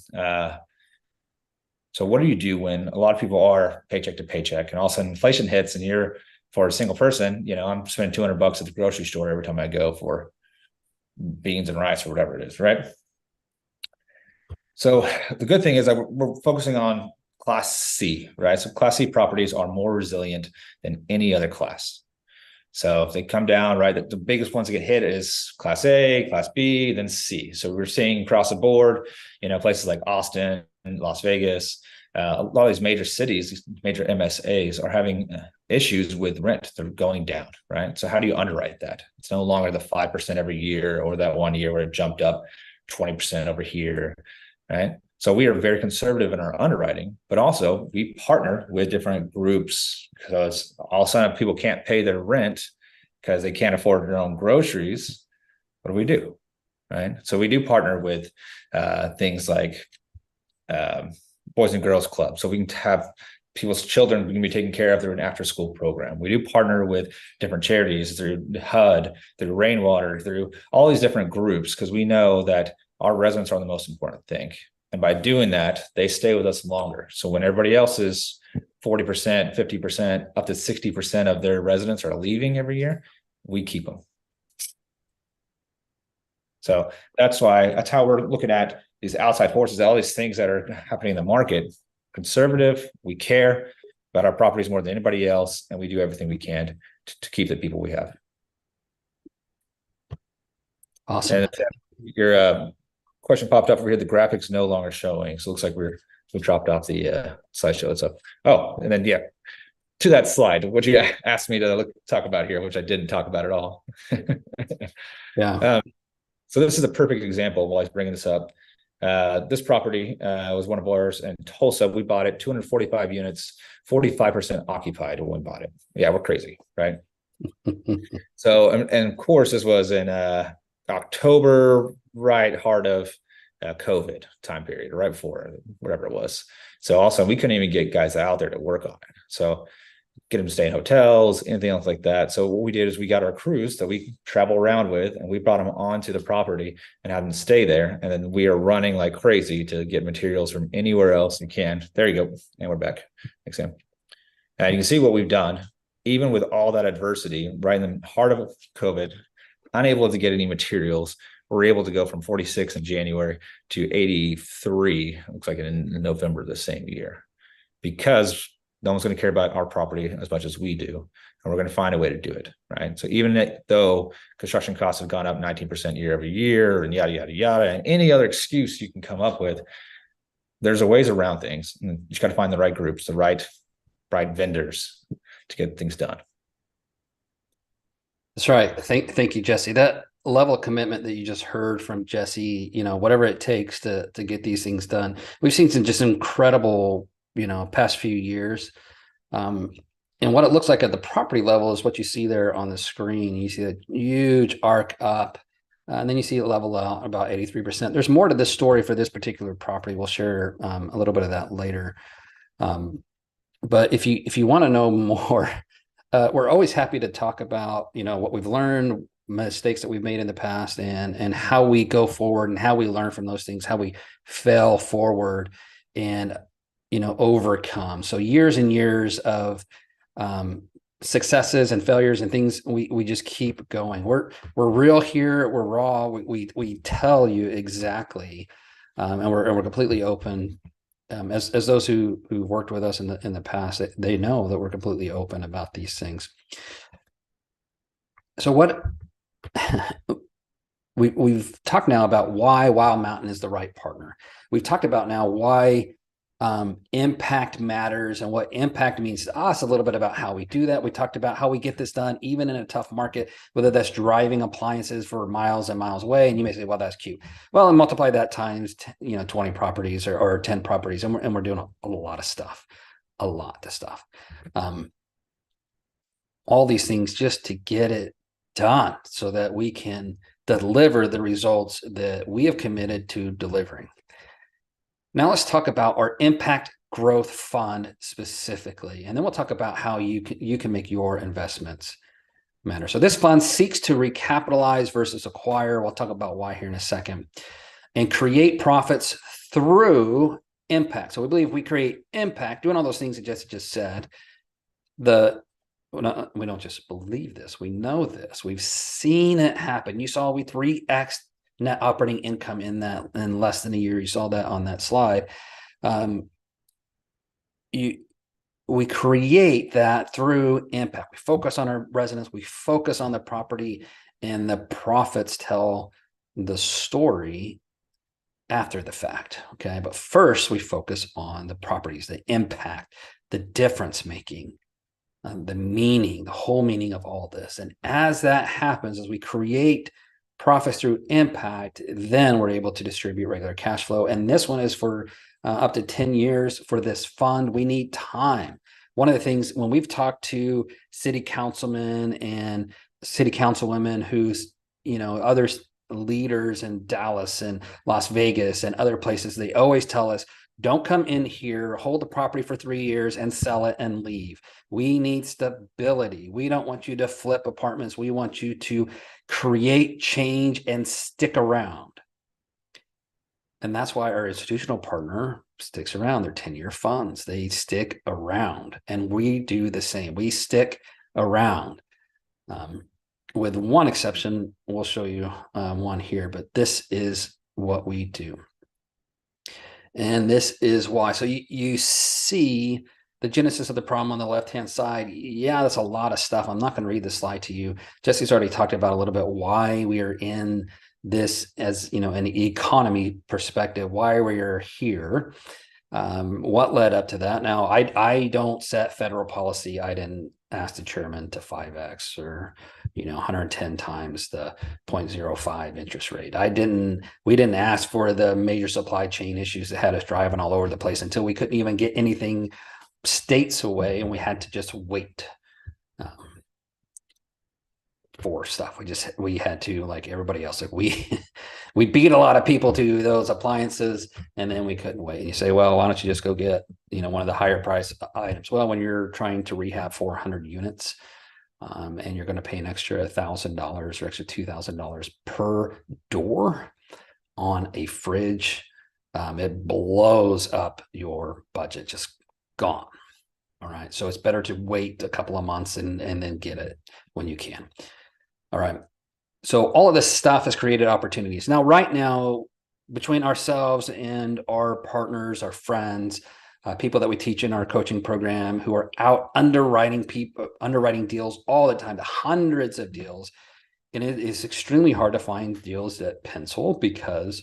So what do you do when a lot of people are paycheck to paycheck, and all of a sudden inflation hits, and you're, for a single person, I'm spending $200 at the grocery store every time I go for beans and rice or whatever it is, right? So the good thing is that we're focusing on Class C, right? So Class C properties are more resilient than any other class. So if they come down, right, the biggest ones that get hit is Class A, Class B, then C. So we're seeing across the board, places like Austin and Las Vegas, a lot of these major cities, these major MSAs are having issues with rent. They're going down, right? So how do you underwrite that? It's no longer the 5% every year, or that one year where it jumped up 20% over here, right? So we are very conservative in our underwriting, but also we partner with different groups, because all of a sudden people can't pay their rent because they can't afford their own groceries. What do we do, right? So we do partner with things like Boys and Girls Club. So we can have people's children can be taken care of through an after-school program. We do partner with different charities through HUD, through Rainwater, through all these different groups, because we know that our residents are the most important thing. And by doing that, they stay with us longer. So when everybody else is 40%, 50%, up to 60% of their residents are leaving every year, we keep them. So that's how we're looking at these outside forces, all these things that are happening in the market. Conservative, we care about our properties more than anybody else, and we do everything we can to keep the people we have.
Awesome.
And your question popped up over here. The graphics no longer showing, so it looks like we dropped off the slideshow. It's up. Oh, and then to that slide, what you asked me to talk about here, which I didn't talk about at all.
Yeah.
So this is a perfect example while I was bringing this up. This property was one of ours in Tulsa. We bought it, 245 units, 45% occupied when we bought it. Yeah, we're crazy, right? So, and of course, this was in October, right heart of COVID time period, right before whatever it was. So also, we couldn't even get guys out there to work on it. So get them to stay in hotels, anything else like that. So what we did is we got our crews that we travel around with, and we brought them onto the property and had them stay there. And then we are running like crazy to get materials from anywhere else you can. There you go. And we're back. Thanks, Sam. And you can see what we've done, even with all that adversity, right in the heart of COVID, unable to get any materials. We're able to go from 46 in January to 83, looks like in November the same year, because no one's going to care about our property as much as we do. And we're going to find a way to do it, right? So even though construction costs have gone up 19% year over year and yada, yada, yada, and any other excuse you can come up with, there's a ways around things. And you just got to find the right groups, the right vendors to get things done.
That's right. Thank you, Jesse. That level of commitment that you just heard from Jesse, whatever it takes to get these things done. We've seen some just incredible, past few years. And what it looks like at the property level is what you see there on the screen. You see a huge arc up, and then you see it level out about 83%. There's more to this story for this particular property. We'll share a little bit of that later. But if you want to know more, we're always happy to talk about, what we've learned, mistakes that we've made in the past, and how we go forward and how we learn from those things, how we fail forward and, overcome. So years and years of successes and failures and things, we just keep going. We're real here. We're raw. We tell you exactly, and we're completely open. As those who've worked with us in the past, they know that we're completely open about these things. So what we've talked now about why Wild Mountain is the right partner. We've talked about now why impact matters and what impact means to us, a little bit about how we do that. We talked about how we get this done, even in a tough market, whether that's driving appliances for miles and miles away. And you may say, well, that's cute. Well, and multiply that times, 20 properties or 10 properties. And we're doing a lot of stuff, all these things just to get it done so that we can deliver the results that we have committed to delivering. Now let's talk about our Impact Growth Fund specifically, and then we'll talk about how you can make your investments matter. So this fund seeks to recapitalize versus acquire. We'll talk about why here in a second, and create profits through impact. So we believe we create impact, doing all those things that Jesse just said. We don't just believe this. We know this. We've seen it happen. You saw we 3x net operating income in less than a year. You saw that on that slide. We create that through impact. We focus on our residents. We focus on the property, and the profits tell the story after the fact. Okay. But first we focus on the properties, the impact, the difference making, the meaning, the whole meaning of all this. And as that happens, as we create profits through impact, then we're able to distribute regular cash flow. And this one is for up to 10 years for this fund. We need time. One of the things when we've talked to city councilmen and city councilwomen who's, other leaders in Dallas and Las Vegas and other places, they always tell us, don't come in here, hold the property for 3 years and sell it and leave. We need stability. We don't want you to flip apartments. We want you to create change and stick around. And that's why our institutional partner sticks around. They're 10-year funds. They stick around, and we do the same. We stick around. With one exception, we'll show you one here, but this is what we do. And this is why. So you see the genesis of the problem on the left-hand side. Yeah, that's a lot of stuff. I'm not going to read the slide to you. Jesse's already talked about a little bit why we are in this as, you know, an economy perspective, why we are here, what led up to that. Now, I don't set federal policy. I didn't ask the chairman to 5x or, you know, 110 times the 0.05 interest rate. We didn't ask for the major supply chain issues that had us driving all over the place until we couldn't even get anything states away, and we had to just wait for stuff. We had to, like everybody else, like we beat a lot of people to those appliances, and then we couldn't wait. And you say, well, why don't you just go get, you know, one of the higher price items? Well, when you're trying to rehab 400 units, and you're going to pay an extra $1,000 or extra $2,000 per door on a fridge, it blows up your budget, just gone. All right. So it's better to wait a couple of months and then get it when you can. All right. So all of this stuff has created opportunities. Now, right now, between ourselves and our partners, our friends, people that we teach in our coaching program who are out underwriting deals all the time, hundreds of deals. And it is extremely hard to find deals that pencil because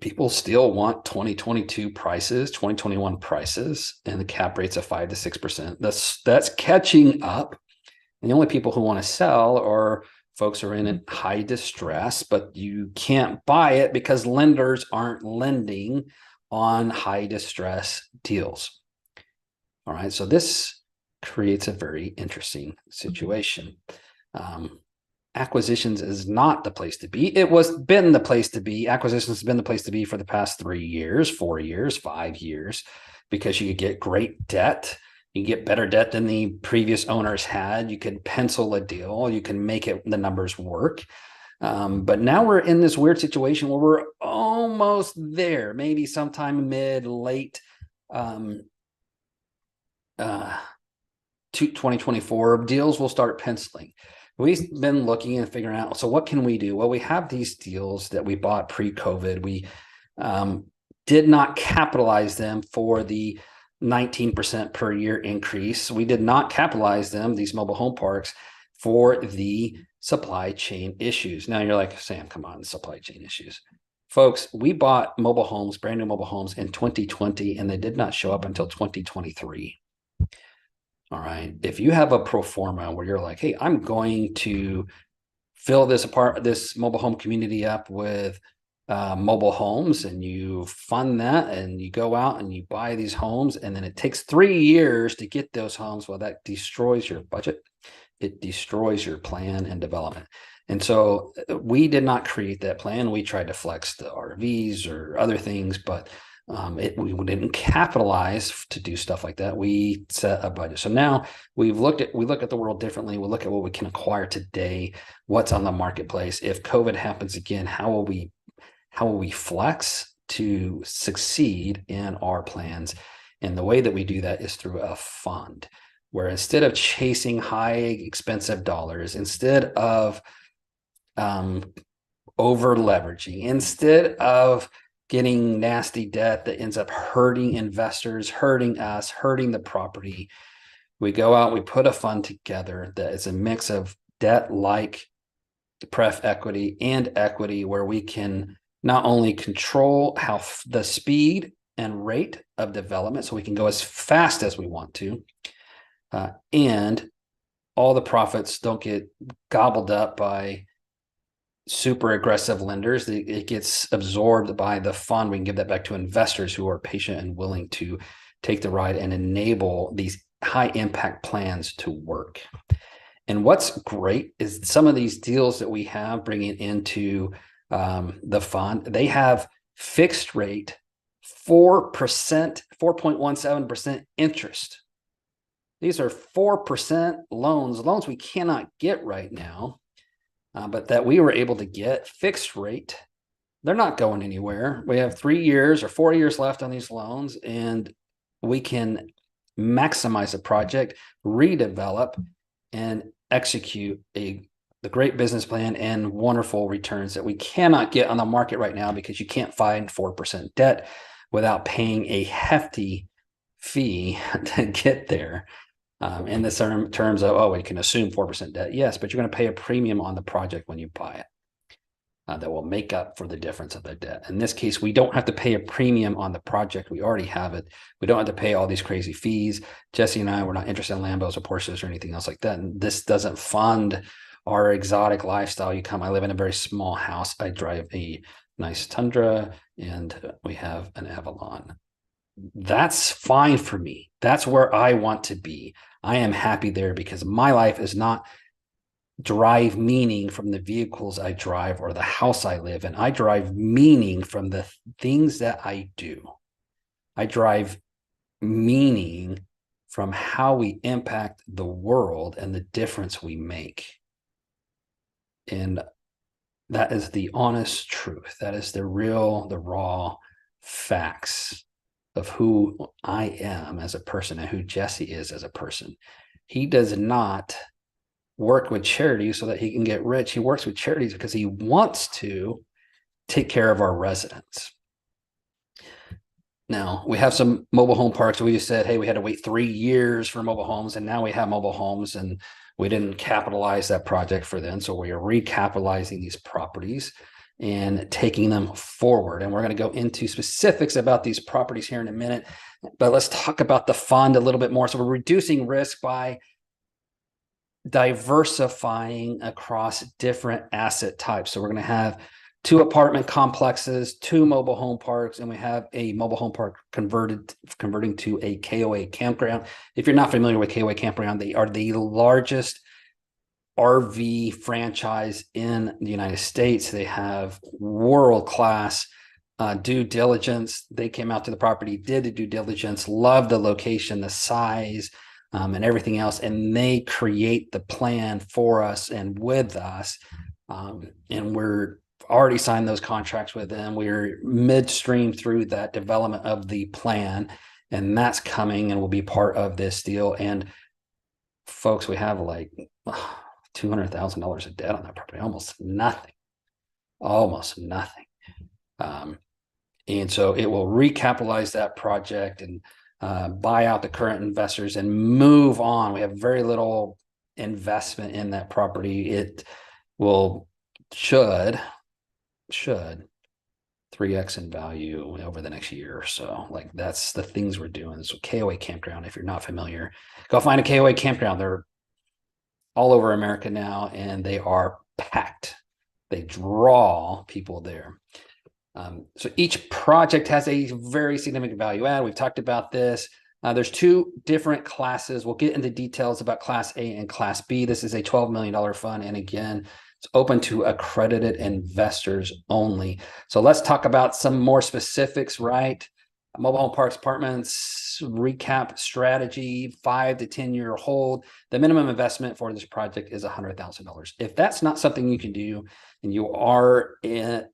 people still want 2022 prices, 2021 prices, and the cap rates of 5 to 6%. That's catching up. And the only people who want to sell are folks who are in high distress, but you can't buy it because lenders aren't lending on high distress deals. All right, so this creates a very interesting situation. Acquisitions is not the place to be. It was been the place to be. Acquisitions has been the place to be for the past 3 years, 4 years, 5 years, because you could get great debt. You can get better debt than the previous owners had. You could pencil a deal. You can make the numbers work. But now we're in this weird situation where we're almost there. Maybe sometime late 2024, deals will start penciling. We've been looking and figuring out, so what can we do? Well, we have these deals that we bought pre-COVID. We did not capitalize them for the 19% per year increase. We did not capitalize them, these mobile home parks, for the supply chain issues. Now you're like, Sam, come on, supply chain issues. Folks, we bought mobile homes, brand new mobile homes in 2020, and they did not show up until 2023. All right. If you have a pro forma where you're like, hey, I'm going to fill this mobile home community up with mobile homes, and you fund that and you go out and you buy these homes, and then it takes 3 years to get those homes, well, that destroys your budget. It destroys your plan and development. And so we did not create that plan. We tried to flex the RVs or other things, but we didn't capitalize to do stuff like that. We set a budget. So now we look at the world differently. We look at what we can acquire today, what's on the marketplace. If COVID happens again, how will we flex to succeed in our plans? And the way that we do that is through a fund, where instead of chasing high expensive dollars, instead of over leveraging, instead of getting nasty debt that ends up hurting investors, hurting us, hurting the property, we go out, we put a fund together that is a mix of debt like pref equity and equity, where we can not only control the speed and rate of development, so we can go as fast as we want to, and all the profits don't get gobbled up by super aggressive lenders. It gets absorbed by the fund. We can give that back to investors who are patient and willing to take the ride and enable these high impact plans to work. And what's great is some of these deals that we have bringing into the fund, they have fixed rate 4%, 4.17% interest. These are 4% loans we cannot get right now, but that we were able to get fixed rate they're not going anywhere. We have 3 years or 4 years left on these loans, and we can maximize the project, redevelop, and execute the great business plan and wonderful returns that we cannot get on the market right now, because you can't find 4% debt without paying a hefty fee to get there. In the terms of, oh, we can assume 4% debt. Yes, but you're going to pay a premium on the project when you buy it. That will make up for the difference of the debt. In this case, we don't have to pay a premium on the project. We already have it. We don't have to pay all these crazy fees. Jesse and I, we're not interested in Lambos or Porsches or anything else like that. And this doesn't fund our exotic lifestyle. I live in a very small house. I drive a nice Tundra, and we have an Avalon. That's fine for me. That's where I want to be. I am happy there, because my life is not derive meaning from the vehicles I drive or the house I live in. I derive meaning from the things that I do. I drive meaning from how we impact the world and the difference we make. And that is the honest truth. That is the raw facts of who I am as a person and who Jesse is as a person. He does not work with charities so that he can get rich. He works with charities because he wants to take care of our residents. Now, we have some mobile home parks. We just said, hey, we had to wait 3 years for mobile homes, and now we have mobile homes, and we didn't capitalize that project for them. So we are recapitalizing these properties and taking them forward. And we're going to go into specifics about these properties here in a minute, but let's talk about the fund a little bit more. So we're reducing risk by diversifying across different asset types. So we're going to have 2 apartment complexes, 2 mobile home parks, and we have a mobile home park converting to a KOA campground. If you're not familiar with KOA campground, they are the largest RV franchise in the United States. They have world-class due diligence. They came out to the property, did the due diligence, loved the location, the size, and everything else, and they create the plan for us and with us. And we're already signed those contracts with them. We're midstream through that development of the plan, and that's coming and will be part of this deal. And folks, we have like $200,000 of debt on that property, almost nothing. And so it will recapitalize that project and buy out the current investors and move on. We have very little investment in that property. It will should 3x in value over the next year or so. Like, that's the things we're doing. So KOA campground, if you're not familiar, go find a KOA campground. They're all over America now, and they are packed. They draw people there. So each project has a very significant value add. We've talked about this. There's 2 different classes. We'll get into details about Class A and Class B. This is a $12 million fund. And again, it's open to accredited investors only. So let's talk about some more specifics, right? Mobile home parks, apartments, recap strategy, 5 to 10 year hold. The minimum investment for this project is $100,000. If that's not something you can do, and you are an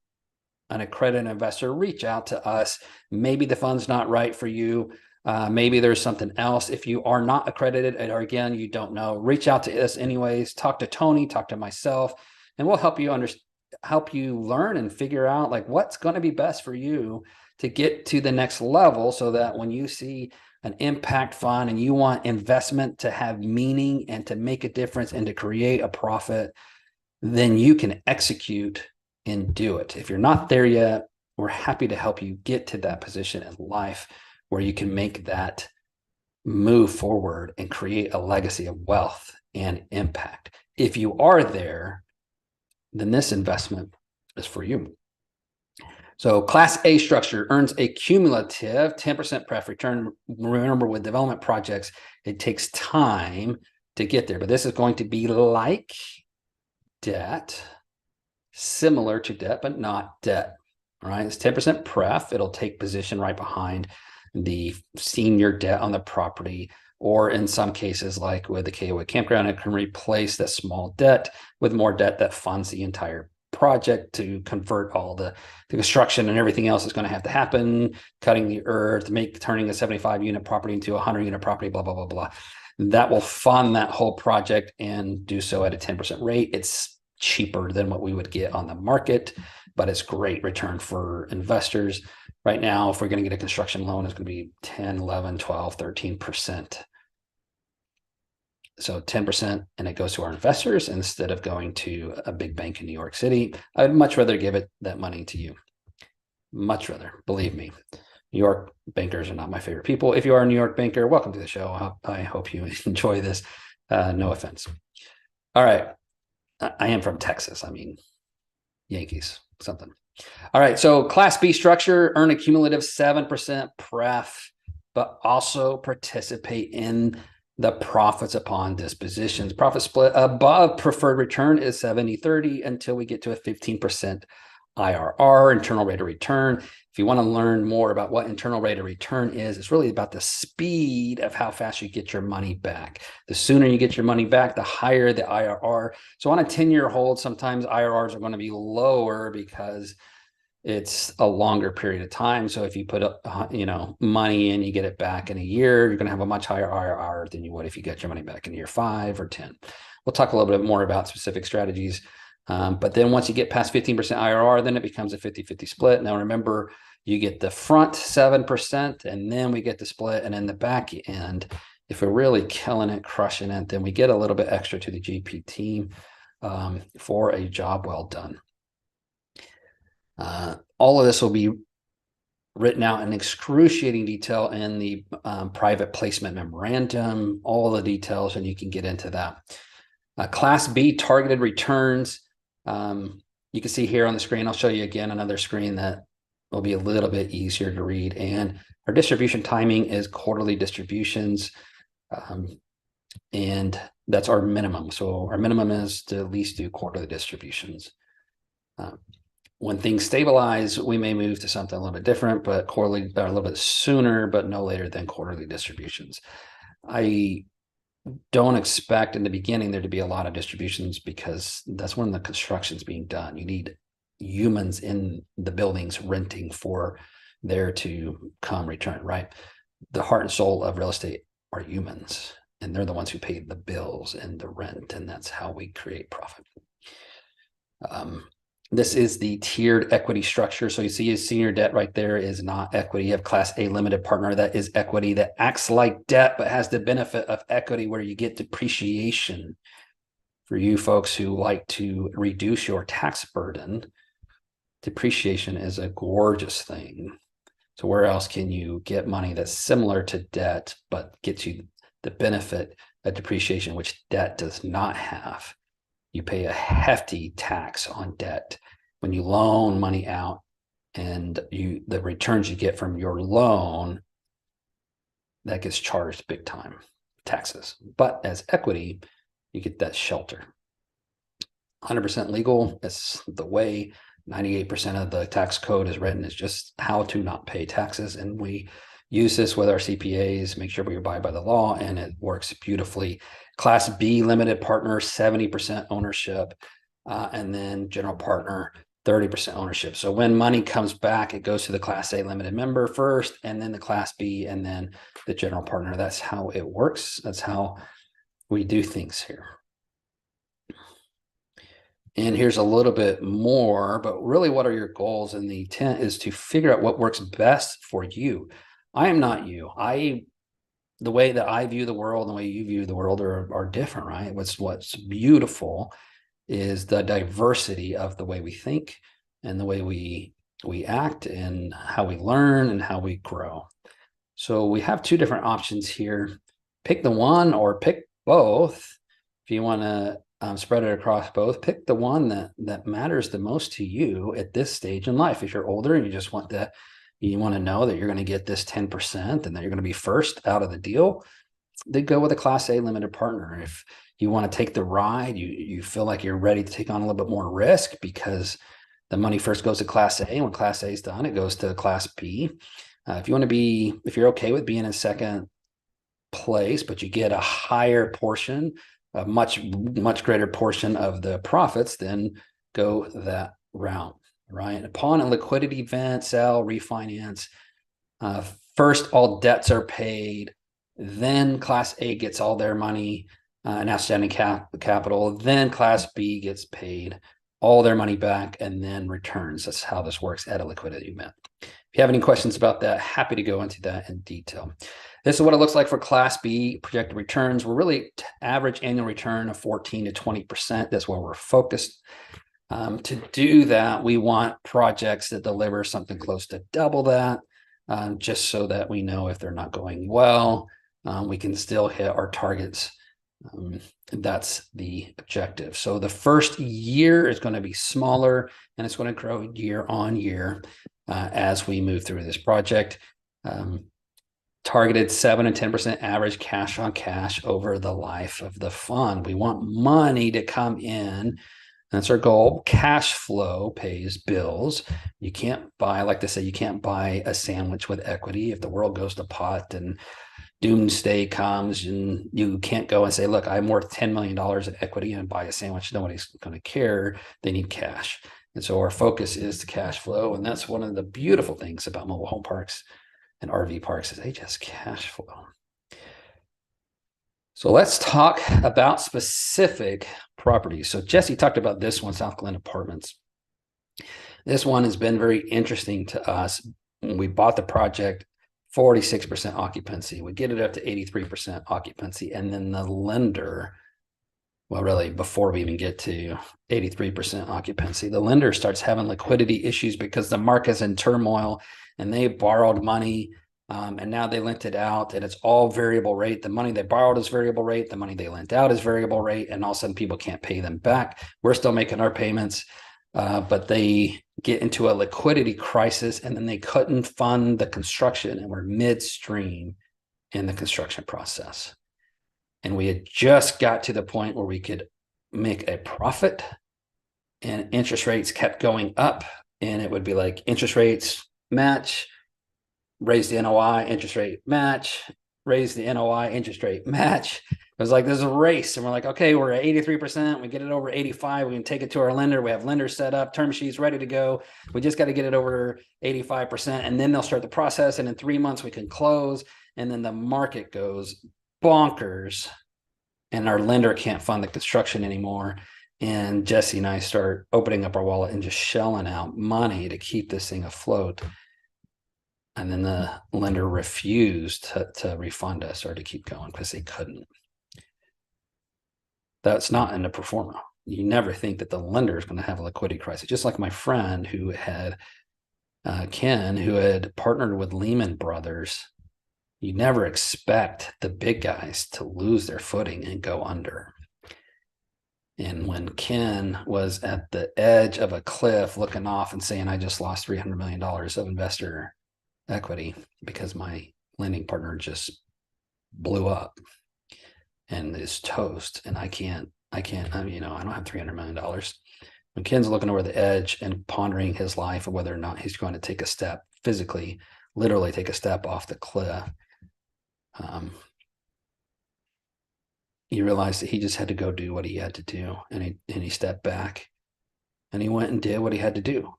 accredited investor, reach out to us. Maybe the fund's not right for you. Maybe there's something else. If you are not accredited, or again, you don't know, reach out to us anyways. Talk to Tony, talk to myself, and we'll help you learn and figure out like what's going to be best for you to get to the next level, so that when you see an impact fund and you want investment to have meaning and to make a difference and to create a profit, then you can execute and do it. If you're not there yet, we're happy to help you get to that position in life where you can make that move forward and create a legacy of wealth and impact. If you are there, then this investment is for you. So Class A structure earns a cumulative 10% pref return. Remember, with development projects, it takes time to get there, but this is going to be like debt, similar to debt, but not debt. All right, it's 10% pref. It'll take position right behind the senior debt on the property, or in some cases, like with the KOA campground, it can replace that small debt with more debt that funds the entire project to convert all the construction and everything else is going to have to happen, cutting the earth, turning a 75 unit property into a 100 unit property, blah, blah, blah, blah. That will fund that whole project and do so at a 10% rate. It's cheaper than what we would get on the market, but it's great return for investors. Right now, if we're going to get a construction loan, it's going to be 10, 11, 12, 13%. So 10%, and it goes to our investors instead of going to a big bank in New York City. I'd much rather give that money to you. Much rather, believe me. New York bankers are not my favorite people. If you are a New York banker, welcome to the show. I hope you enjoy this. No offense. All right. I am from Texas. I mean, Yankees, something. All right. So Class B structure, earn a cumulative 7% pref, but also participate in the profits upon dispositions. Profit split above preferred return is 70-30 until we get to a 15% IRR, internal rate of return. If you want to learn more about what internal rate of return is, it's really about the speed of how fast you get your money back. The sooner you get your money back, the higher the IRR. So on a 10-year hold, sometimes IRRs are going to be lower because it's a longer period of time. So if you put up, money in, you get it back in a year, you're going to have a much higher IRR than you would if you get your money back in year 5 or 10. We'll talk a little bit more about specific strategies. But then once you get past 15% IRR, then it becomes a 50-50 split. Now, remember, you get the front 7%, and then we get the split. And in the back end, if we're really killing it, crushing it, then we get a little bit extra to the GP team for a job well done. All of this will be written out in excruciating detail in the private placement memorandum, all the details, and you can get into that. Class B targeted returns. You can see here on the screen, I'll show you again another screen that will be a little bit easier to read. And our distribution timing is quarterly distributions. And that's our minimum. So our minimum is to at least do quarterly distributions. When things stabilize, we may move to something a little bit different, but quarterly or a little bit sooner, but no later than quarterly distributions. I don't expect in the beginning there to be a lot of distributions because that's when the construction's being done. You need humans in the buildings renting for there to come return, right? The heart and soul of real estate are humans, and they're the ones who pay the bills and the rent, and that's how we create profit. This is the tiered equity structure. So you see his senior debt right there is not equity. You have Class A limited partner that is equity that acts like debt, but has the benefit of equity where you get depreciation. For you folks who like to reduce your tax burden, depreciation is a gorgeous thing. So where else can you get money that's similar to debt, but gets you the benefit of depreciation, which debt does not have? You pay a hefty tax on debt when you loan money out, and the returns you get from your loan, that gets charged big time taxes. But as equity, you get that shelter. 100% legal. It's the way. 98% of the tax code is written is just how to not pay taxes. And we use this with our CPAs, make sure we abide by the law, and it works beautifully. Class B limited partner, 70% ownership, and then general partner, 30% ownership. So when money comes back, it goes to the Class A limited member first, and then the Class B, and then the general partner. That's how it works. That's how we do things here. And here's a little bit more, but really what are your goals? And the intent is to figure out what works best for you. I am not you. The way that I view the world and the way you view the world are different, right? What's beautiful is the diversity of the way we think and the way we act and how we learn and how we grow. So we have two different options here. Pick the one or pick both. If you want to spread it across both, pick the one that matters the most to you at this stage in life. If you're older and you just want to know that you're going to get this 10% and that you're going to be first out of the deal, then go with a Class A limited partner. If you want to take the ride, you feel like you're ready to take on a little bit more risk because the money first goes to Class A. When Class A is done, it goes to Class B. If you're okay with being in second place, but you get a higher portion, a much greater portion of the profits, then go that route, right? Upon a liquidity event, sell, refinance, first all debts are paid, then Class A gets all their money and outstanding capital, then Class B gets paid all their money back and then returns. That's how this works at a liquidity event. If you have any questions about that, happy to go into that in detail. This is what it looks like for Class B projected returns. We're really average annual return of 14 to 20%. That's where we're focused. To do that, we want projects that deliver something close to double that, just so that we know if they're not going well, we can still hit our targets. That's the objective. So the first year is going to be smaller and it's going to grow year on year as we move through this project. Targeted 7 and 10% average cash on cash over the life of the fund. We want money to come in. That's our goal. Cash flow pays bills. You can't buy, like they say, you can't buy a sandwich with equity. If the world goes to pot and doomsday comes, and you can't go and say, look, I'm worth $10 million in equity and buy a sandwich. Nobody's going to care. They need cash. And so our focus is the cash flow. And that's one of the beautiful things about mobile home parks and RV parks is they just cash flow. So let's talk about specific properties. So Jesse talked about this one, South Glen Apartments. This one has been very interesting to us. When we bought the project, 46% occupancy. We get it up to 83% occupancy. And then the lender, well, really before we even get to 83% occupancy, the lender starts having liquidity issues because the market's in turmoil and they borrowed money. And now they lent it out and it's all variable rate. The money they borrowed is variable rate. The money they lent out is variable rate. And all of a sudden people can't pay them back. We're still making our payments, but they get into a liquidity crisis and then they couldn't fund the construction and we're midstream in the construction process. And we had just got to the point where we could make a profit and interest rates kept going up and it would be like interest rates match, raise the NOI, interest rate match, raise the NOI, interest rate match. It was like there's a race. And we're like, okay, we're at 83%. We get it over 85. We can take it to our lender. We have lenders set up, term sheets ready to go. We just got to get it over 85%. And then they'll start the process. And in 3 months, we can close. And then the market goes bonkers. And our lender can't fund the construction anymore. And Jesse and I start opening up our wallet and just shelling out money to keep this thing afloat. And then the lender refused to refund us or to keep going because they couldn't. That's not in the pro forma. You never think that the lender is going to have a liquidity crisis. Just like my friend who had, Ken, who had partnered with Lehman Brothers. You never expect the big guys to lose their footing and go under. And when Ken was at the edge of a cliff looking off and saying, I just lost $300 million of investor equity because my lending partner just blew up and is toast and I don't have $300 million. When Ken's looking over the edge and pondering his life and whether or not he's going to take a step physically, literally take a step off the cliff, he realized that he just had to go do what he had to do. And he stepped back and he went and did what he had to do.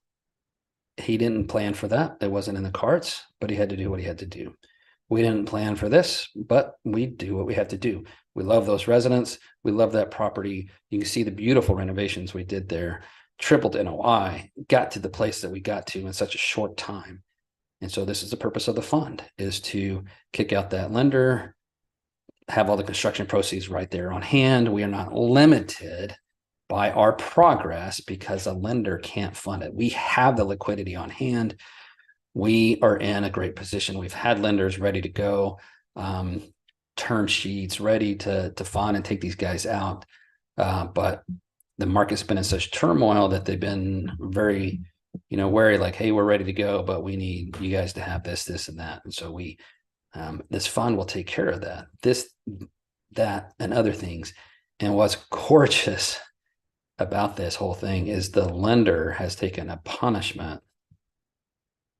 He didn't plan for that. It wasn't in the cards, but he had to do what he had to do. We didn't plan for this, but we do what we had to do. We love those residents. We love that property. You can see the beautiful renovations we did there, tripled NOI, got to the place that we got to in such a short time. And so this is the purpose of the fund, is to kick out that lender, have all the construction proceeds right there on hand. We are not limited by our progress because a lender can't fund it. We have the liquidity on hand. We are in a great position. We've had lenders ready to go, term sheets ready to fund and take these guys out. But the market's been in such turmoil that they've been very, wary, like, hey, we're ready to go, but we need you guys to have this, and that. And so this fund will take care of that, that, and other things. And what's gorgeous about this whole thing is the lender has taken a punishment,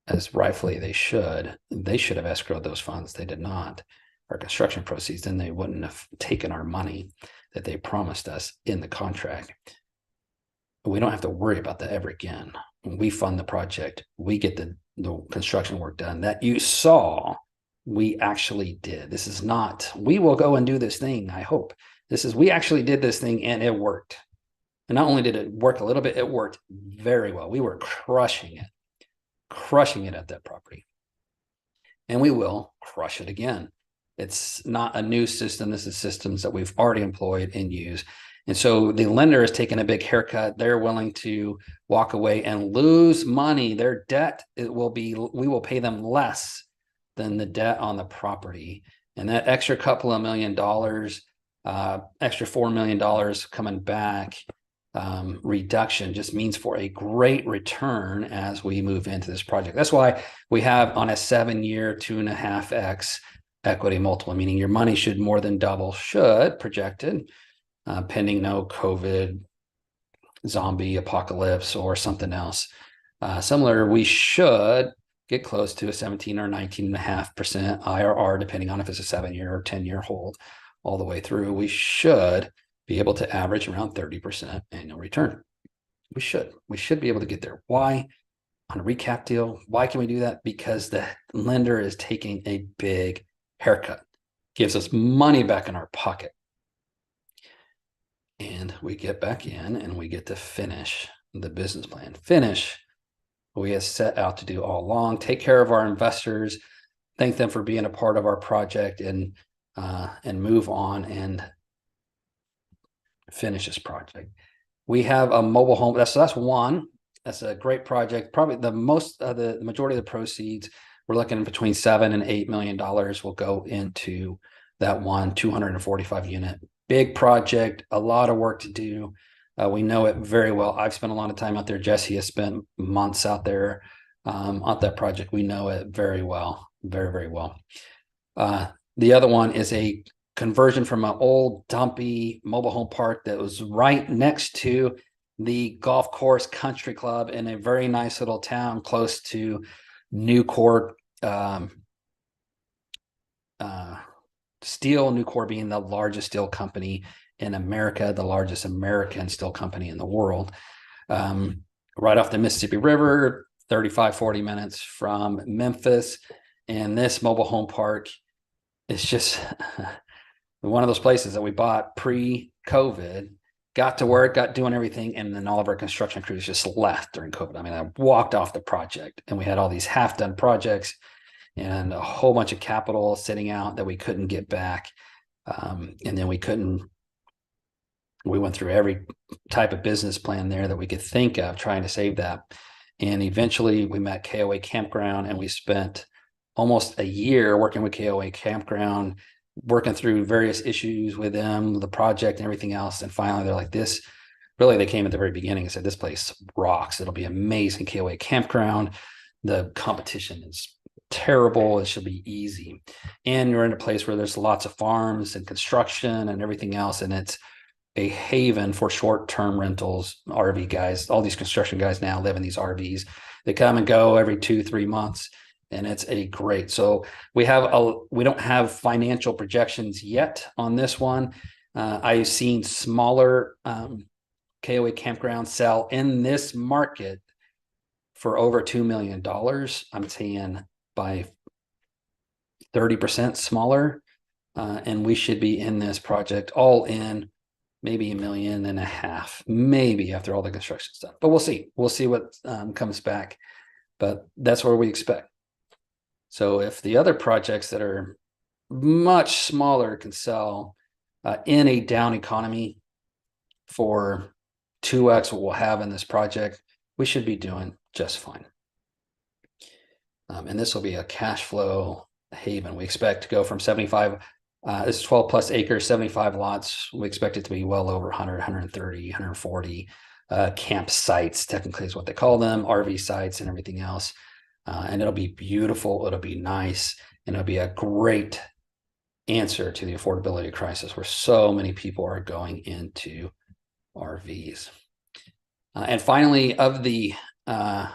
as rightfully they should. They should have escrowed those funds. They did not. Our construction proceeds, then they wouldn't have taken our money that they promised us in the contract. we don't have to worry about that ever again. When we fund the project, we get the construction work done that you saw. We actually did. This is not, we will go and do this thing. I hope this is, we actually did this thing and it worked. And not only did it work a little bit, it worked very well. We were crushing it at that property. And we will crush it again. It's not a new system. This is systems that we've already employed and used. And so the lender has taken a big haircut. They're willing to walk away and lose money. Their debt, it will be, we will pay them less than the debt on the property. And that extra couple of $1 million, extra $4 million coming back, reduction just means for a great return as we move into this project. That's why we have on a 7-year, 2.5x equity multiple, meaning your money should more than double, should projected, pending no COVID, zombie apocalypse, or something else. Similar, we should get close to a 17 or 19.5% IRR, depending on if it's a 7-year or 10-year hold all the way through. We should be able to average around 30% annual return. We should be able to get there. Why? On a recap deal, why can we do that? Because the lender is taking a big haircut, gives us money back in our pocket. And we get back in and we get to finish the business plan. Finish what we have set out to do all along. Take care of our investors, thank them for being a part of our project, and move on and finish this project. We have a mobile home. That's one. That's a great project. Probably the majority of the proceeds, we're looking between $7 and $8 million will go into that 245 unit big project. A lot of work to do. We know it very well. I've spent a lot of time out there. Jesse has spent months out there on that project. We know it very well, very, very well. The other one is a conversion from an old dumpy mobile home park that was right next to the golf course country club in a very nice little town close to Nucor Steel, Nucor being the largest steel company in America, the largest American steel company in the world. Right off the Mississippi River, 35-40 minutes from Memphis. And this mobile home park is just one of those places that we bought pre-COVID, got to work, got doing everything, and then all of our construction crews just left during COVID. I mean, I walked off the project, and we had all these half-done projects and a whole bunch of capital sitting out that we couldn't get back. And then we went through every type of business plan there that we could think of trying to save that. And eventually we met KOA Campground, and we spent almost a year working with KOA Campground, working through various issues with them, the project and everything else. And finally they're like, this really, they came at the very beginning and said, this place rocks. It'll be amazing. KOA Campground. The competition is terrible. It should be easy. And you're in a place where there's lots of farms and construction and everything else. And it's a haven for short-term rentals, RV guys. All these construction guys now live in these RVs. They come and go every 2-3 months. And it's a great, so we don't have financial projections yet on this one. I've seen smaller KOA campgrounds sell in this market for over $2 million. I'm saying by 30% smaller. And we should be in this project all in maybe $1.5 million, maybe after all the construction stuff. But we'll see. We'll see what comes back. But that's where we expect. So if the other projects that are much smaller can sell in a down economy for 2x what we'll have in this project, we should be doing just fine. And this will be a cash flow haven. We expect to go from 75, this is 12 plus acres, 75 lots. We expect it to be well over 100, 130, 140 campsites, technically is what they call them, RV sites and everything else. And it'll be beautiful. It'll be nice. And it'll be a great answer to the affordability crisis where so many people are going into RVs. And finally, of the 5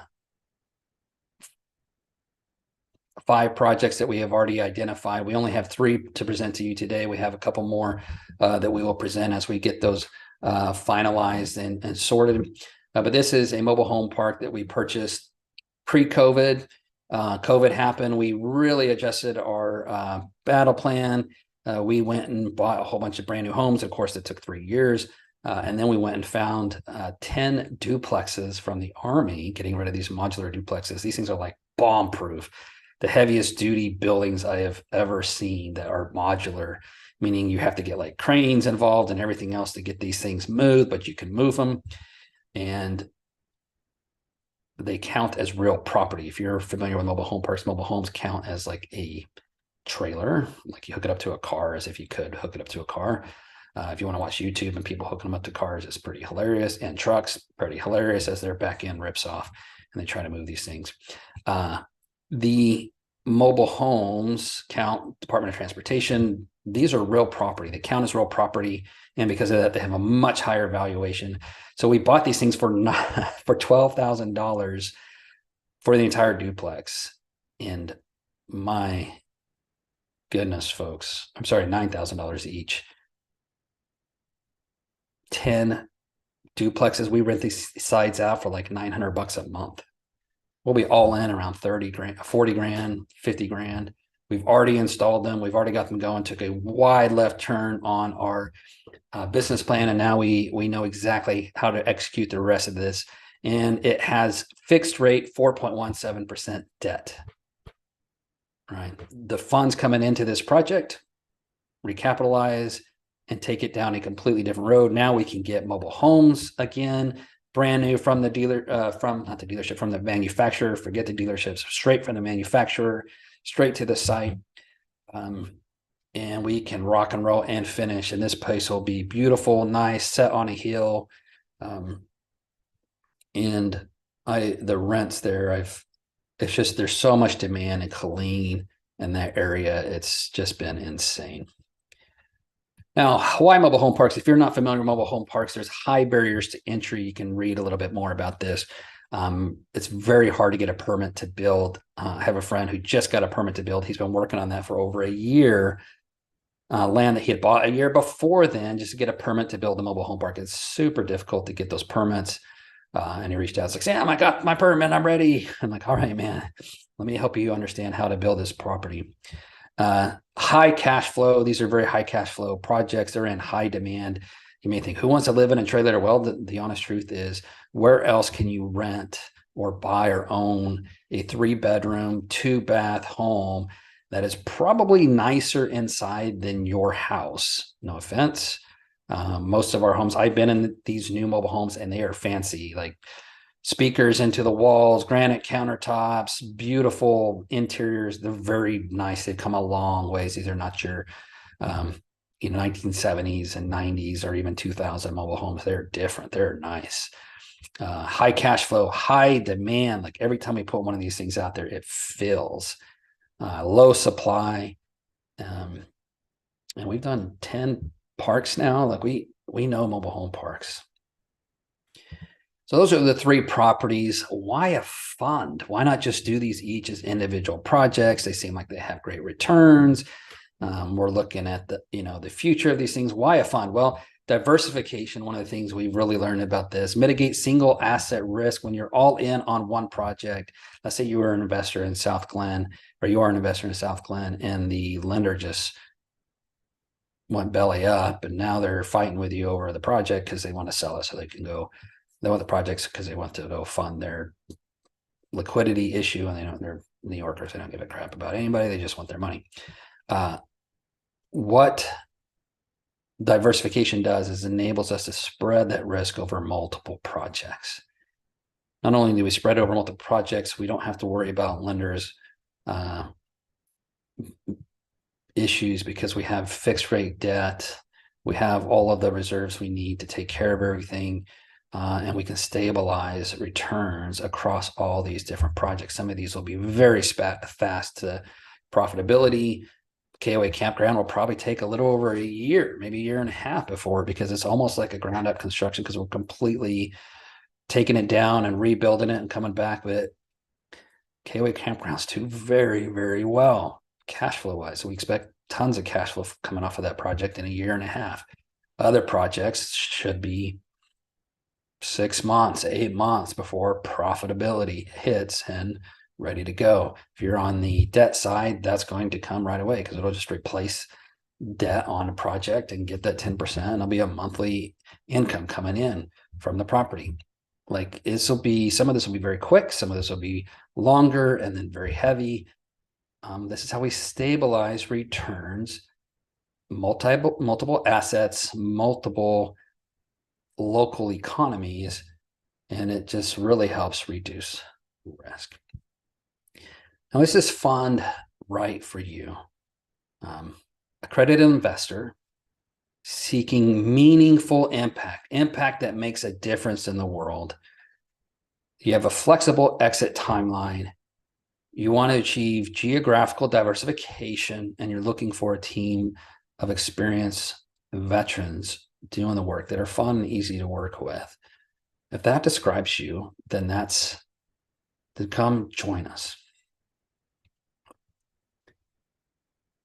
projects that we have already identified, we only have 3 to present to you today. We have a couple more that we will present as we get those finalized and sorted. But this is a mobile home park that we purchased pre-COVID. COVID happened. We really adjusted our battle plan. We went and bought a whole bunch of brand new homes. Of course, it took 3 years. And then we went and found 10 duplexes from the Army, getting rid of these modular duplexes. These things are like bomb proof, the heaviest duty buildings I have ever seen that are modular, meaning you have to get like cranes involved and everything else to get these things moved, but you can move them. And they count as real property. If you're familiar with mobile home parks, mobile homes count as like a trailer, like you hook it up to a car as if you could hook it up to a car. If you want to watch YouTube and people hooking them up to cars, it's pretty hilarious. And trucks, pretty hilarious as their back end rips off and they try to move these things. The mobile homes count, Department of Transportation. These are real property. They count as real property. And because of that, they have a much higher valuation. So we bought these things for $12,000 for the entire duplex. And my goodness, folks, I'm sorry, $9,000 each. 10 duplexes. We rent these sites out for like $900 a month. We'll be all in around 30 grand, 40 grand, 50 grand. We've already installed them. We've already got them going, took a wide left turn on our business plan. And now we know exactly how to execute the rest of this. And it has fixed rate 4.17% debt, right? The funds coming into this project, recapitalize and take it down a completely different road. Now we can get mobile homes again, brand new from the dealer, not the dealership, from the manufacturer. Forget the dealerships, straight from the manufacturer, straight to the site. And we can rock and roll and finish. And this place will be beautiful, nice, set on a hill. And the rents there, it's just, there's so much demand in Killeen and that area. It's just been insane. Now, why mobile home parks? If you're not familiar with mobile home parks, there's high barriers to entry. You can read a little bit more about this. It's very hard to get a permit to build. I have a friend who just got a permit to build. He's been working on that for over a year. Land that he had bought a year before then, just to get a permit to build a mobile home park. It's super difficult to get those permits. And he reached out, like, Sam, I got my permit, I'm ready. I'm like, all right, man, let me help you understand how to build this property. High cash flow. These are very high cash flow projects. They're in high demand. You may think, who wants to live in a trailer? Well, the honest truth is, where else can you rent or buy or own a 3-bedroom, 2-bath home that is probably nicer inside than your house? No offense. Most of our homes, I've been in these new mobile homes and they are fancy, like speakers into the walls, granite countertops, beautiful interiors. They're very nice. They've come a long ways. These are not your 1970s and 90s or even 2000 mobile homes. They're different. They're nice. High cash flow, high demand. Like every time we put one of these things out there, it fills. Low supply. And we've done 10 parks now. Like we know mobile home parks. So those are the 3 properties. Why a fund? Why not just do these each as individual projects? They seem like they have great returns. We're looking at the future of these things. Why a fund? Well, diversification. One of the things we've really learned about this: mitigate single asset risk. When you're all in on one project, let's say you were an investor in South Glen, or you are an investor in South Glen, and the lender just went belly up, and now they're fighting with you over the project because they want to sell it so they can go. They want the projects because they want to go fund their liquidity issue, and they're New Yorkers. They don't give a crap about anybody. They just want their money. What diversification does is enables us to spread that risk over multiple projects. Not only do we spread over multiple projects, we don't have to worry about lenders issues because we have fixed rate debt. We have all of the reserves we need to take care of everything. And we can stabilize returns across all these different projects. Some of these will be very fast to profitability. KOA Campground will probably take a little over a year, maybe a year and a half before, because it's almost like a ground up construction, because we're completely taking it down and rebuilding it and coming back with it. KOA Campgrounds do very, very well cash flow wise. So we expect tons of cash flow coming off of that project in a year and a half. Other projects should be 6 months, 8 months before profitability hits and ready to go. If you're on the debt side, that's going to come right away because it'll just replace debt on a project and get that 10%. It'll be a monthly income coming in from the property. Like this will be, some of this will be very quick, some of this will be longer and then very heavy. This is how we stabilize returns, multiple assets, multiple local economies, and it just really helps reduce risk. Now, is this fund right for you? Accredited investor seeking meaningful impact that makes a difference in the world. You have a flexible exit timeline. You want to achieve geographical diversification, and you're looking for a team of experienced veterans doing the work that are fun and easy to work with. If that describes you, then come join us.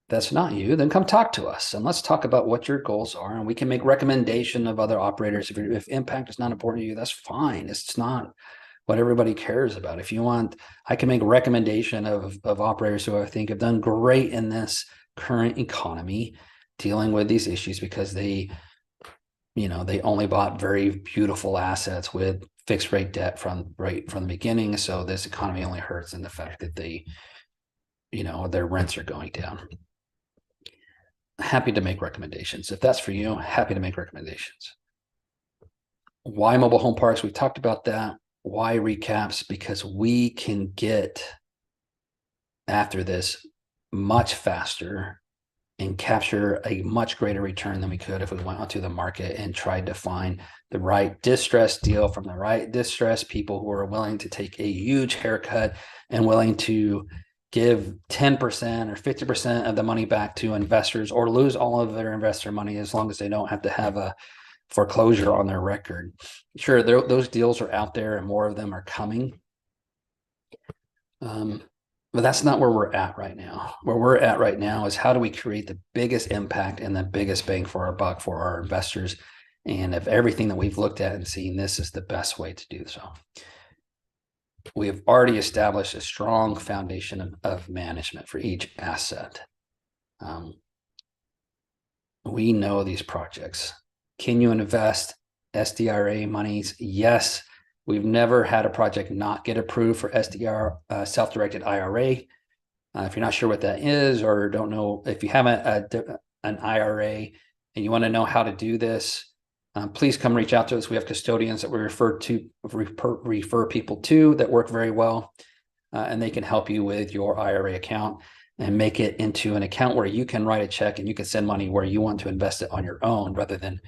That's not you, then come talk to us and let's talk about what your goals are, and we can make recommendation of other operators. If impact is not important to you, that's fine. It's not what everybody cares about. If you want, I can make a recommendation of operators who I think have done great in this current economy dealing with these issues because they only bought very beautiful assets with fixed rate debt from the beginning. So this economy only hurts in the fact that their rents are going down. Happy to make recommendations. If that's for you, happy to make recommendations. Why mobile home parks? We've talked about that. Why recaps? Because we can get after this much faster and capture a much greater return than we could if we went onto the market and tried to find the right distressed deal from the right distressed people who are willing to take a huge haircut and willing to give 10% or 50% of the money back to investors or lose all of their investor money as long as they don't have to have a foreclosure on their record. Sure, those deals are out there and more of them are coming. But that's not where we're at right now. Where we're at right now is how do we create the biggest impact and the biggest bang for our buck for our investors? And of everything that we've looked at and seen, this is the best way to do so. We have already established a strong foundation of management for each asset. We know these projects. Can you invest SDRA monies? Yes. We've never had a project not get approved for SDR, self-directed IRA. If you're not sure what that is or don't know, if you have an IRA and you want to know how to do this, please come reach out to us. We have custodians that we refer people to that work very well, and they can help you with your IRA account and make it into an account where you can write a check and you can send money where you want to invest it on your own rather than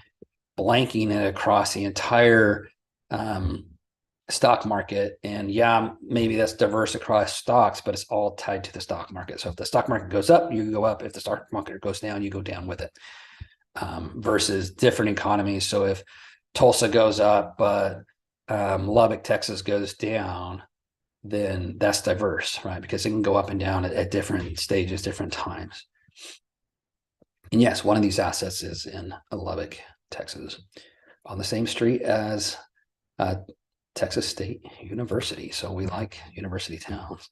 blanking it across the entire stock market. And yeah, maybe that's diverse across stocks, but it's all tied to the stock market. So if the stock market goes up, you go up. If the stock market goes down, you go down with it. Versus different economies. So if Tulsa goes up, but Lubbock, Texas goes down, then that's diverse, right? Because it can go up and down at different stages, different times. And yes, one of these assets is in Lubbock, Texas, on the same street as Texas State University. So we like university towns.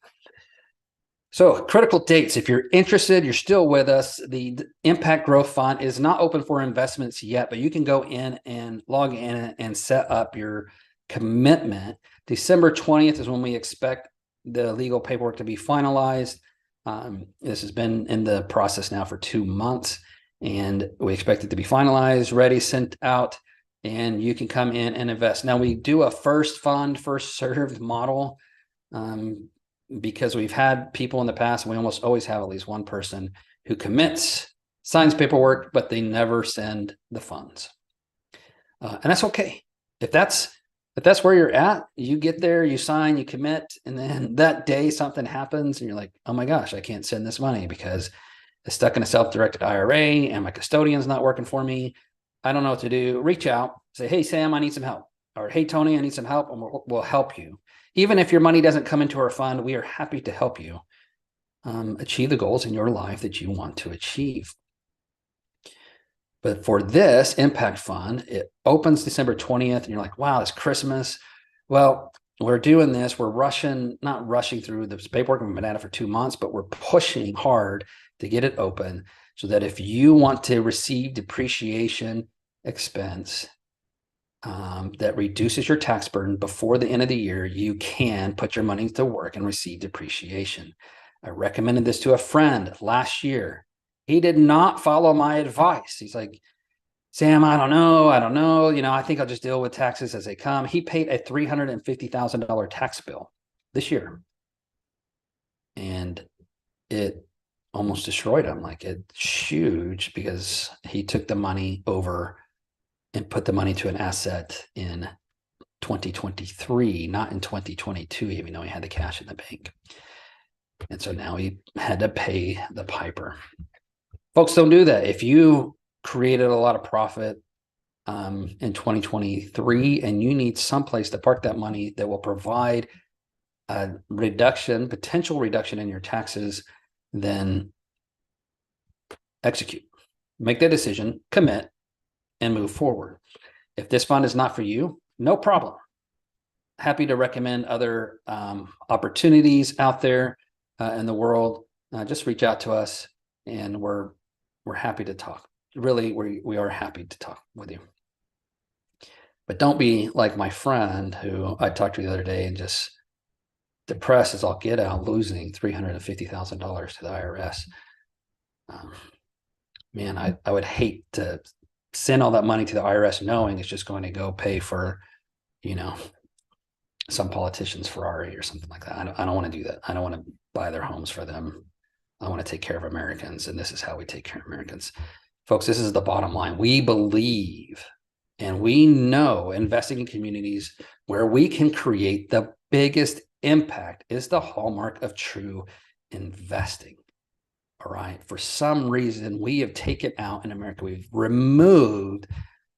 So critical dates, if you're interested, you're still with us. The Impact Growth Fund is not open for investments yet, but you can go in and log in and set up your commitment. December 20th is when we expect the legal paperwork to be finalized. This has been in the process now for 2 months, and we expect it to be finalized, ready, sent out, and you can come in and invest. Now, we do a first fund, first served model. Because we've had people in the past, and we almost always have at least one person who commits, signs paperwork, but they never send the funds. And that's okay. If that's where you're at, you get there, you sign, you commit, and then that day something happens and you're like, oh my gosh, I can't send this money because it's stuck in a self-directed IRA and my custodian's not working for me. I don't know what to do. Reach out, say, hey, Sam, I need some help. Or hey, Tony, I need some help, and we'll help you. Even if your money doesn't come into our fund, we are happy to help you achieve the goals in your life that you want to achieve. But for this impact fund, it opens December 20th, and you're like, wow, it's Christmas. Well, we're doing this. We're not rushing through the paperwork. We've been at it for 2 months, but we're pushing hard to get it open so that if you want to receive depreciation expense that reduces your tax burden before the end of the year, you can put your money to work and receive depreciation. I recommended this to a friend last year. He did not follow my advice. He's like, Sam, I don't know. I think I'll just deal with taxes as they come. He paid a $350,000 tax bill this year. And it almost destroyed him. Like, it's huge because he took the money over and put the money to an asset in 2023, not in 2022, even though he had the cash in the bank. And so now he had to pay the piper. Folks, don't do that. If you created a lot of profit in 2023 and you need someplace to park that money that will provide a potential reduction in your taxes, then execute. Make that decision, commit, and move forward. If this fund is not for you, no problem. Happy to recommend other opportunities out there in the world. Just reach out to us, and we're happy to talk. Really, we are happy to talk with you. But don't be like my friend who I talked to the other day and just depressed as all get out, losing $350,000 to the IRS. Man, I would hate to send all that money to the IRS knowing it's just going to go pay for, some politician's Ferrari or something like that. I don't want to do that. I don't want to buy their homes for them. I want to take care of Americans, and this is how we take care of Americans. Folks, this is the bottom line. We believe and we know investing in communities where we can create the biggest impact is the hallmark of true investing. All right. For some reason, we have taken out in America, we've removed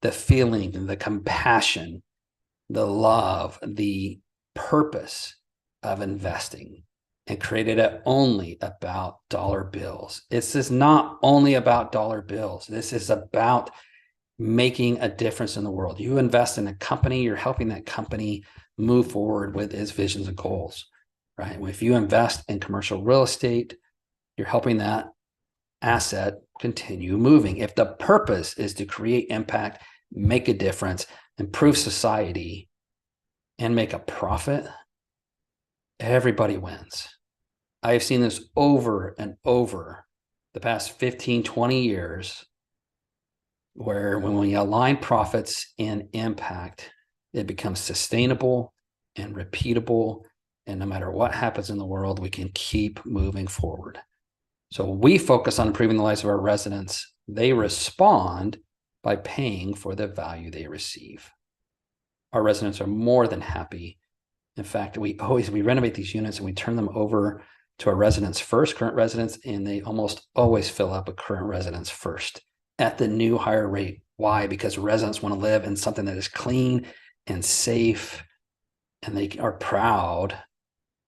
the feeling, the compassion, the love, the purpose of investing and created it only about dollar bills. This is not only about dollar bills. This is about making a difference in the world. You invest in a company, you're helping that company move forward with its visions and goals, right? If you invest in commercial real estate, you're helping that asset continue moving. If the purpose is to create impact, make a difference, improve society, and make a profit, everybody wins. I have seen this over and over the past 15, 20 years, where when we align profits and impact, it becomes sustainable and repeatable. And no matter what happens in the world, we can keep moving forward. So we focus on improving the lives of our residents. They respond by paying for the value they receive. Our residents are more than happy. In fact, we renovate these units and we turn them over to our residents first, current residents, and they almost always fill up with current residents first at the new higher rate. Why? Because residents want to live in something that is clean and safe, and they are proud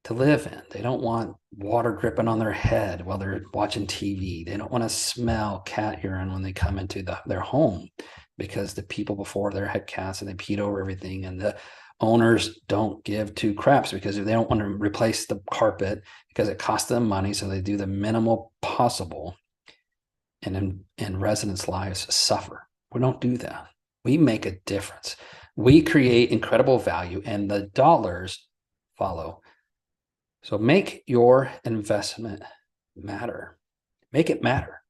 to live in. They don't want water dripping on their head while they're watching TV. They don't want to smell cat urine when they come into their home, because the people before there had cats and they peed over everything, and the owners don't give two craps because they don't want to replace the carpet because it costs them money. So they do the minimal possible, and residents' lives suffer. We don't do that. We make a difference. We create incredible value, and the dollars follow. So make your investment matter. Make it matter.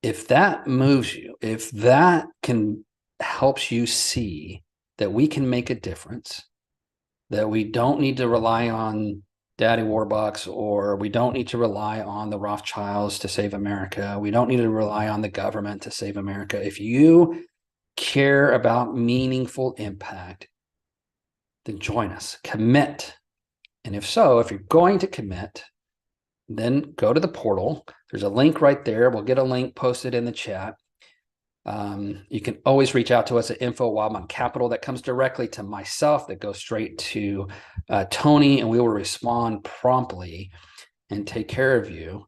If that moves you, if that helps you see that we can make a difference, that we don't need to rely on Daddy Warbucks, or we don't need to rely on the Rothschilds to save America. We don't need to rely on the government to save America. If you care about meaningful impact, then join us, commit. And if you're going to commit, then go to the portal. There's a link right there. We'll get a link posted in the chat. You can always reach out to us at info@Wildmont Capital. That comes directly to myself, that goes straight to Tony, and we will respond promptly and take care of you.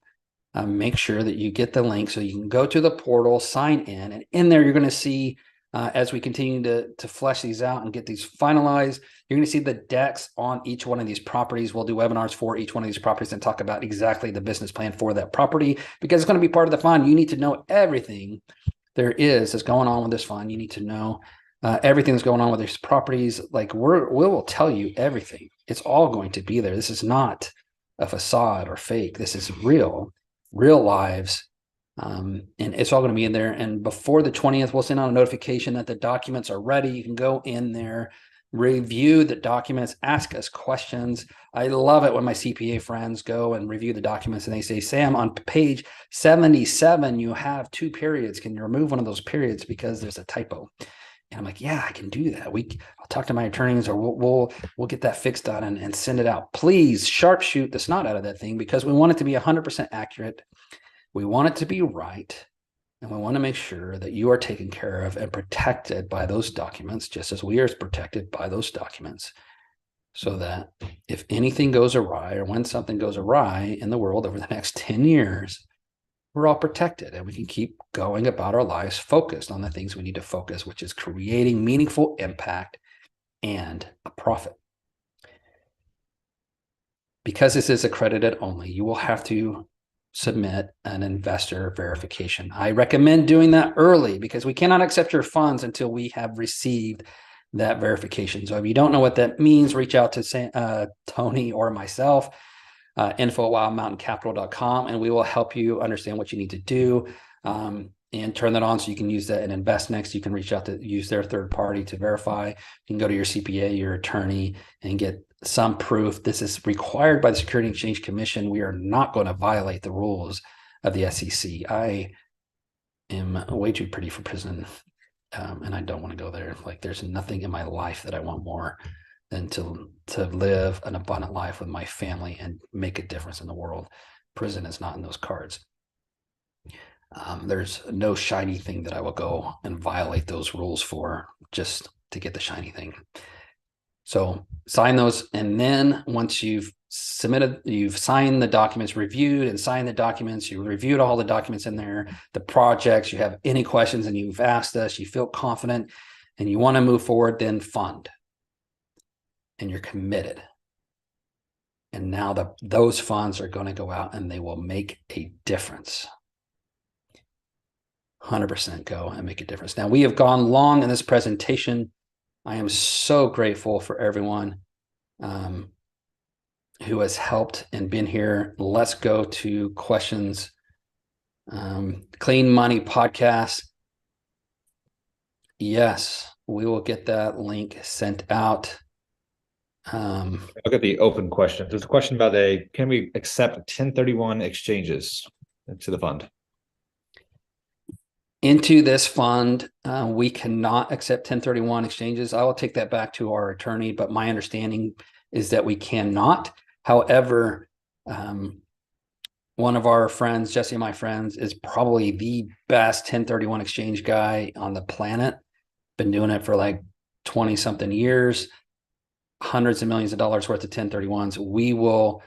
make sure that you get the link so you can go to the portal, sign in, and in there you're going to see, as we continue to flesh these out and get these finalized, you're going to see the decks on each one of these properties. We'll do webinars for each one of these properties and talk about exactly the business plan for that property, because it's going to be part of the fund. You need to know everything that's going on with this fund. You need to know everything that's going on with these properties. Like we will tell you everything. It's all going to be there. This is not a facade or fake. This is real lives. And it's all going to be in there. And before the 20th, we'll send out a notification that the documents are ready. You can go in there, review the documents, ask us questions. I love it when my CPA friends go and review the documents and they say, Sam, on page 77, you have 2 periods. Can you remove one of those periods because there's a typo? And I'm like, yeah, I can do that. I'll talk to my attorneys, or we'll get that fixed on and send it out. Please sharpshoot the snot out of that thing, because we want it to be 100% accurate. We want it to be right. And we want to make sure that you are taken care of and protected by those documents, just as we are protected by those documents, so that if anything goes awry, or when something goes awry in the world over the next 10 years, we're all protected and we can keep going about our lives focused on the things we need to focus, which is creating meaningful impact and a profit. Because this is accredited only, you will have to submit an investor verification. I recommend doing that early, because we cannot accept your funds until we have received that verification. So if you don't know what that means, reach out to Tony or myself, info@wildmountaincapital.com, and we will help you understand what you need to do, and turn that on so you can use that in InvestNext. You can reach out to use their third party to verify. You can go to your CPA, your attorney, and get some proof. This is required by the Security and Exchange Commission. We are not going to violate the rules of the SEC. I am way too pretty for prison, and I don't want to go there. Like, there's nothing in my life that I want more than to live an abundant life with my family and make a difference in the world. Prison is not in those cards. There's no shiny thing that I will go and violate those rules for just to get the shiny thing. So sign those, and then once you've submitted, you've signed the documents, reviewed and signed the documents, you reviewed all the documents in there, the projects, you have any questions and you've asked us, you feel confident and you want to move forward, then fund. And you're committed. And now those funds are going to go out and they will make a difference. 100% go and make a difference. Now, we have gone long in this presentation. I am so grateful for everyone who has helped and been here. Let's go to questions. Clean Money Podcast. Yes, we will get that link sent out.
Look at the open question. There's a question about can we accept 1031 exchanges into the fund?
Into this fund, we cannot accept 1031 exchanges. I will take that back to our attorney, but my understanding is that we cannot. However, one of our friends, Jesse, my friends, is probably the best 1031 exchange guy on the planet. Been doing it for like 20 something years, hundreds of millions of dollars worth of 1031s. We will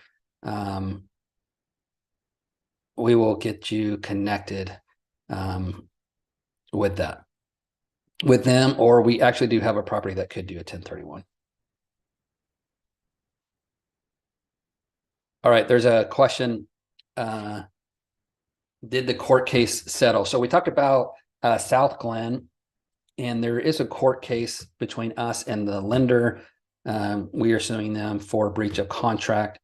get you connected with them, or we actually do have a property that could do a 1031. All right, there's a question. Did the court case settle? So we talked about South Glen, and there is a court case between us and the lender. We are suing them for breach of contract.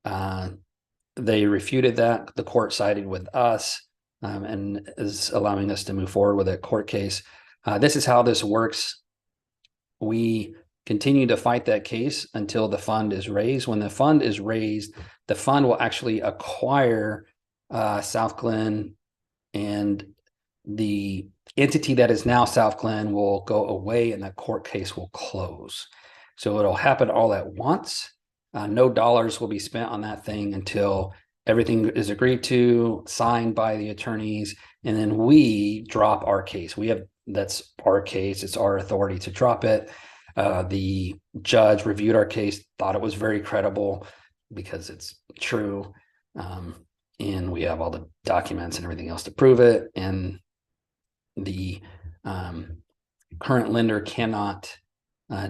They refuted that. The court sided with us, and is allowing us to move forward with a court case. This is how this works. We continue to fight that case until the fund is raised. When the fund is raised, the fund will actually acquire South Glen, and the entity that is now South Glen will go away and that court case will close. So it'll happen all at once. No dollars will be spent on that thing until everything is agreed to, signed by the attorneys, and then we drop our case. That's our case. It's our authority to drop it. The judge reviewed our case, thought it was very credible because it's true. and we have all the documents and everything else to prove it. And the current lender cannot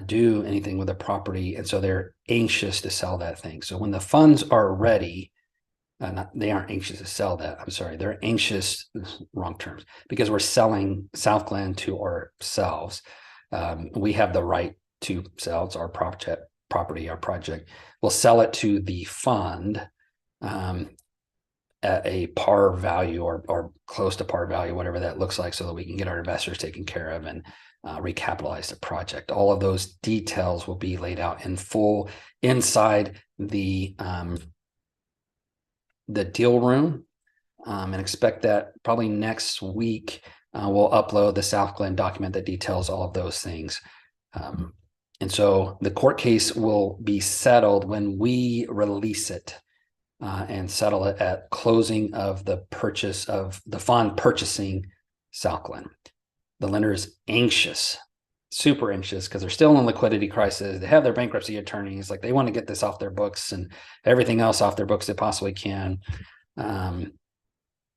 do anything with the property, and so they're anxious to sell that thing. So when the funds are ready, they aren't anxious to sell that. I'm sorry, they're anxious, wrong terms, because we're selling South Glen to ourselves. We have the right to sell. It's our property, our project. We'll sell it to the fund at a par value or close to par value, whatever that looks like, so that we can get our investors taken care of and recapitalize the project. All of those details will be laid out in full inside the deal room, and expect that probably next week we'll upload the South Glen document that details all of those things. And so the court case will be settled when we release it and settle it at closing of the purchase of the fund purchasing South Glen. The lender is anxious, super anxious, because they're still in liquidity crisis. They have their bankruptcy attorneys, like they want to get this off their books and everything else off their books they possibly can, and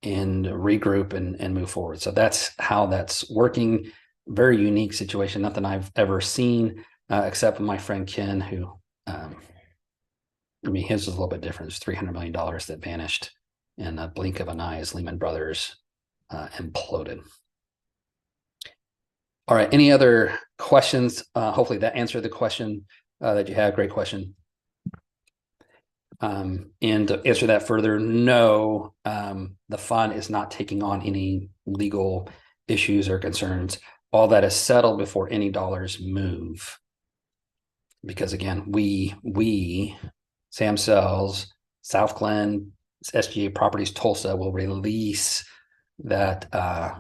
regroup and move forward. So that's how that's working. Very unique situation, nothing I've ever seen, except for my friend Ken, who, I mean, his was a little bit different. It's $300 million that vanished in a blink of an eye as Lehman Brothers imploded. All right. Any other questions? Hopefully that answered the question that you had. Great question. And to answer that further, no, the fund is not taking on any legal issues or concerns. All that is settled before any dollars move. Because again, Sam Sells, South Glen, SGA Properties Tulsa will release that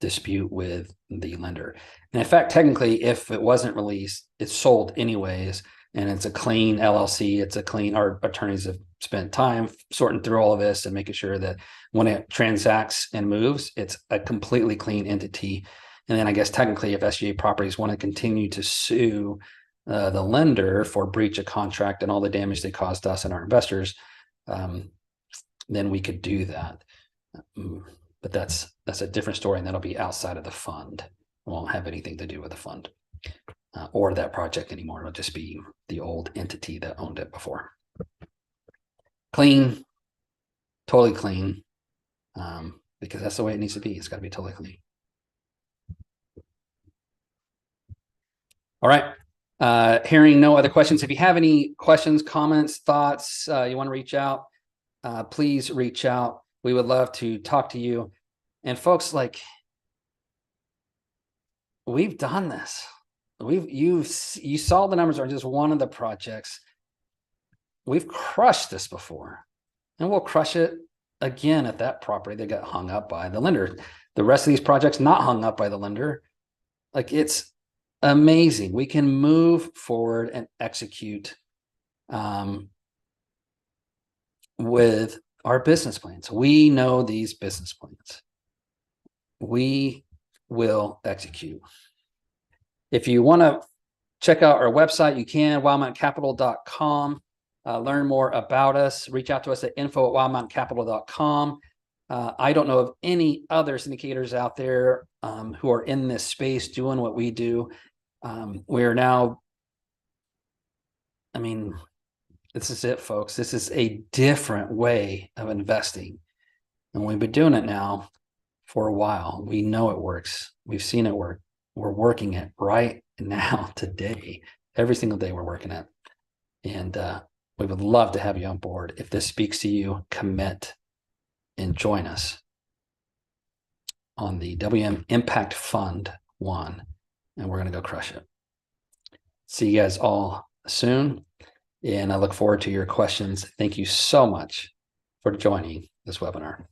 dispute with the lender. And in fact, technically, if it wasn't released, it's sold anyways, and it's a clean LLC. It's a clean, our attorneys have spent time sorting through all of this and making sure that when it transacts and moves, it's a completely clean entity. And then I guess technically, if SGA Properties want to continue to sue the lender for breach of contract and all the damage they caused us and our investors, then we could do that. But that's a different story, and that'll be outside of the fund. It won't have anything to do with the fund or that project anymore. It'll just be the old entity that owned it before. Clean, totally clean, because that's the way it needs to be. It's got to be totally clean. All right. Hearing no other questions. If you have any questions, comments, thoughts, you want to reach out, please reach out. We would love to talk to you. And folks, like, we've done this. You saw the numbers on just one of the projects. We've crushed this before, and we'll crush it again at that property that got hung up by the lender. The rest of these projects not hung up by the lender. Like, it's amazing. We can move forward and execute with our business plans. We know these business plans. We will execute. If you want to check out our website, you can, wildmountaincapital.com. Learn more about us. Reach out to us at info@wildmountaincapital.com. I don't know of any other syndicators out there who are in this space doing what we do. We are now, I mean, this is it, folks. This is a different way of investing. And we've been doing it now for a while. We know it works. We've seen it work. We're working it right now, today. Every single day we're working it. And we would love to have you on board. If this speaks to you, commit and join us on the WM Impact Fund 1. And we're going to go crush it. See you guys all soon. And I look forward to your questions. Thank you so much for joining this webinar.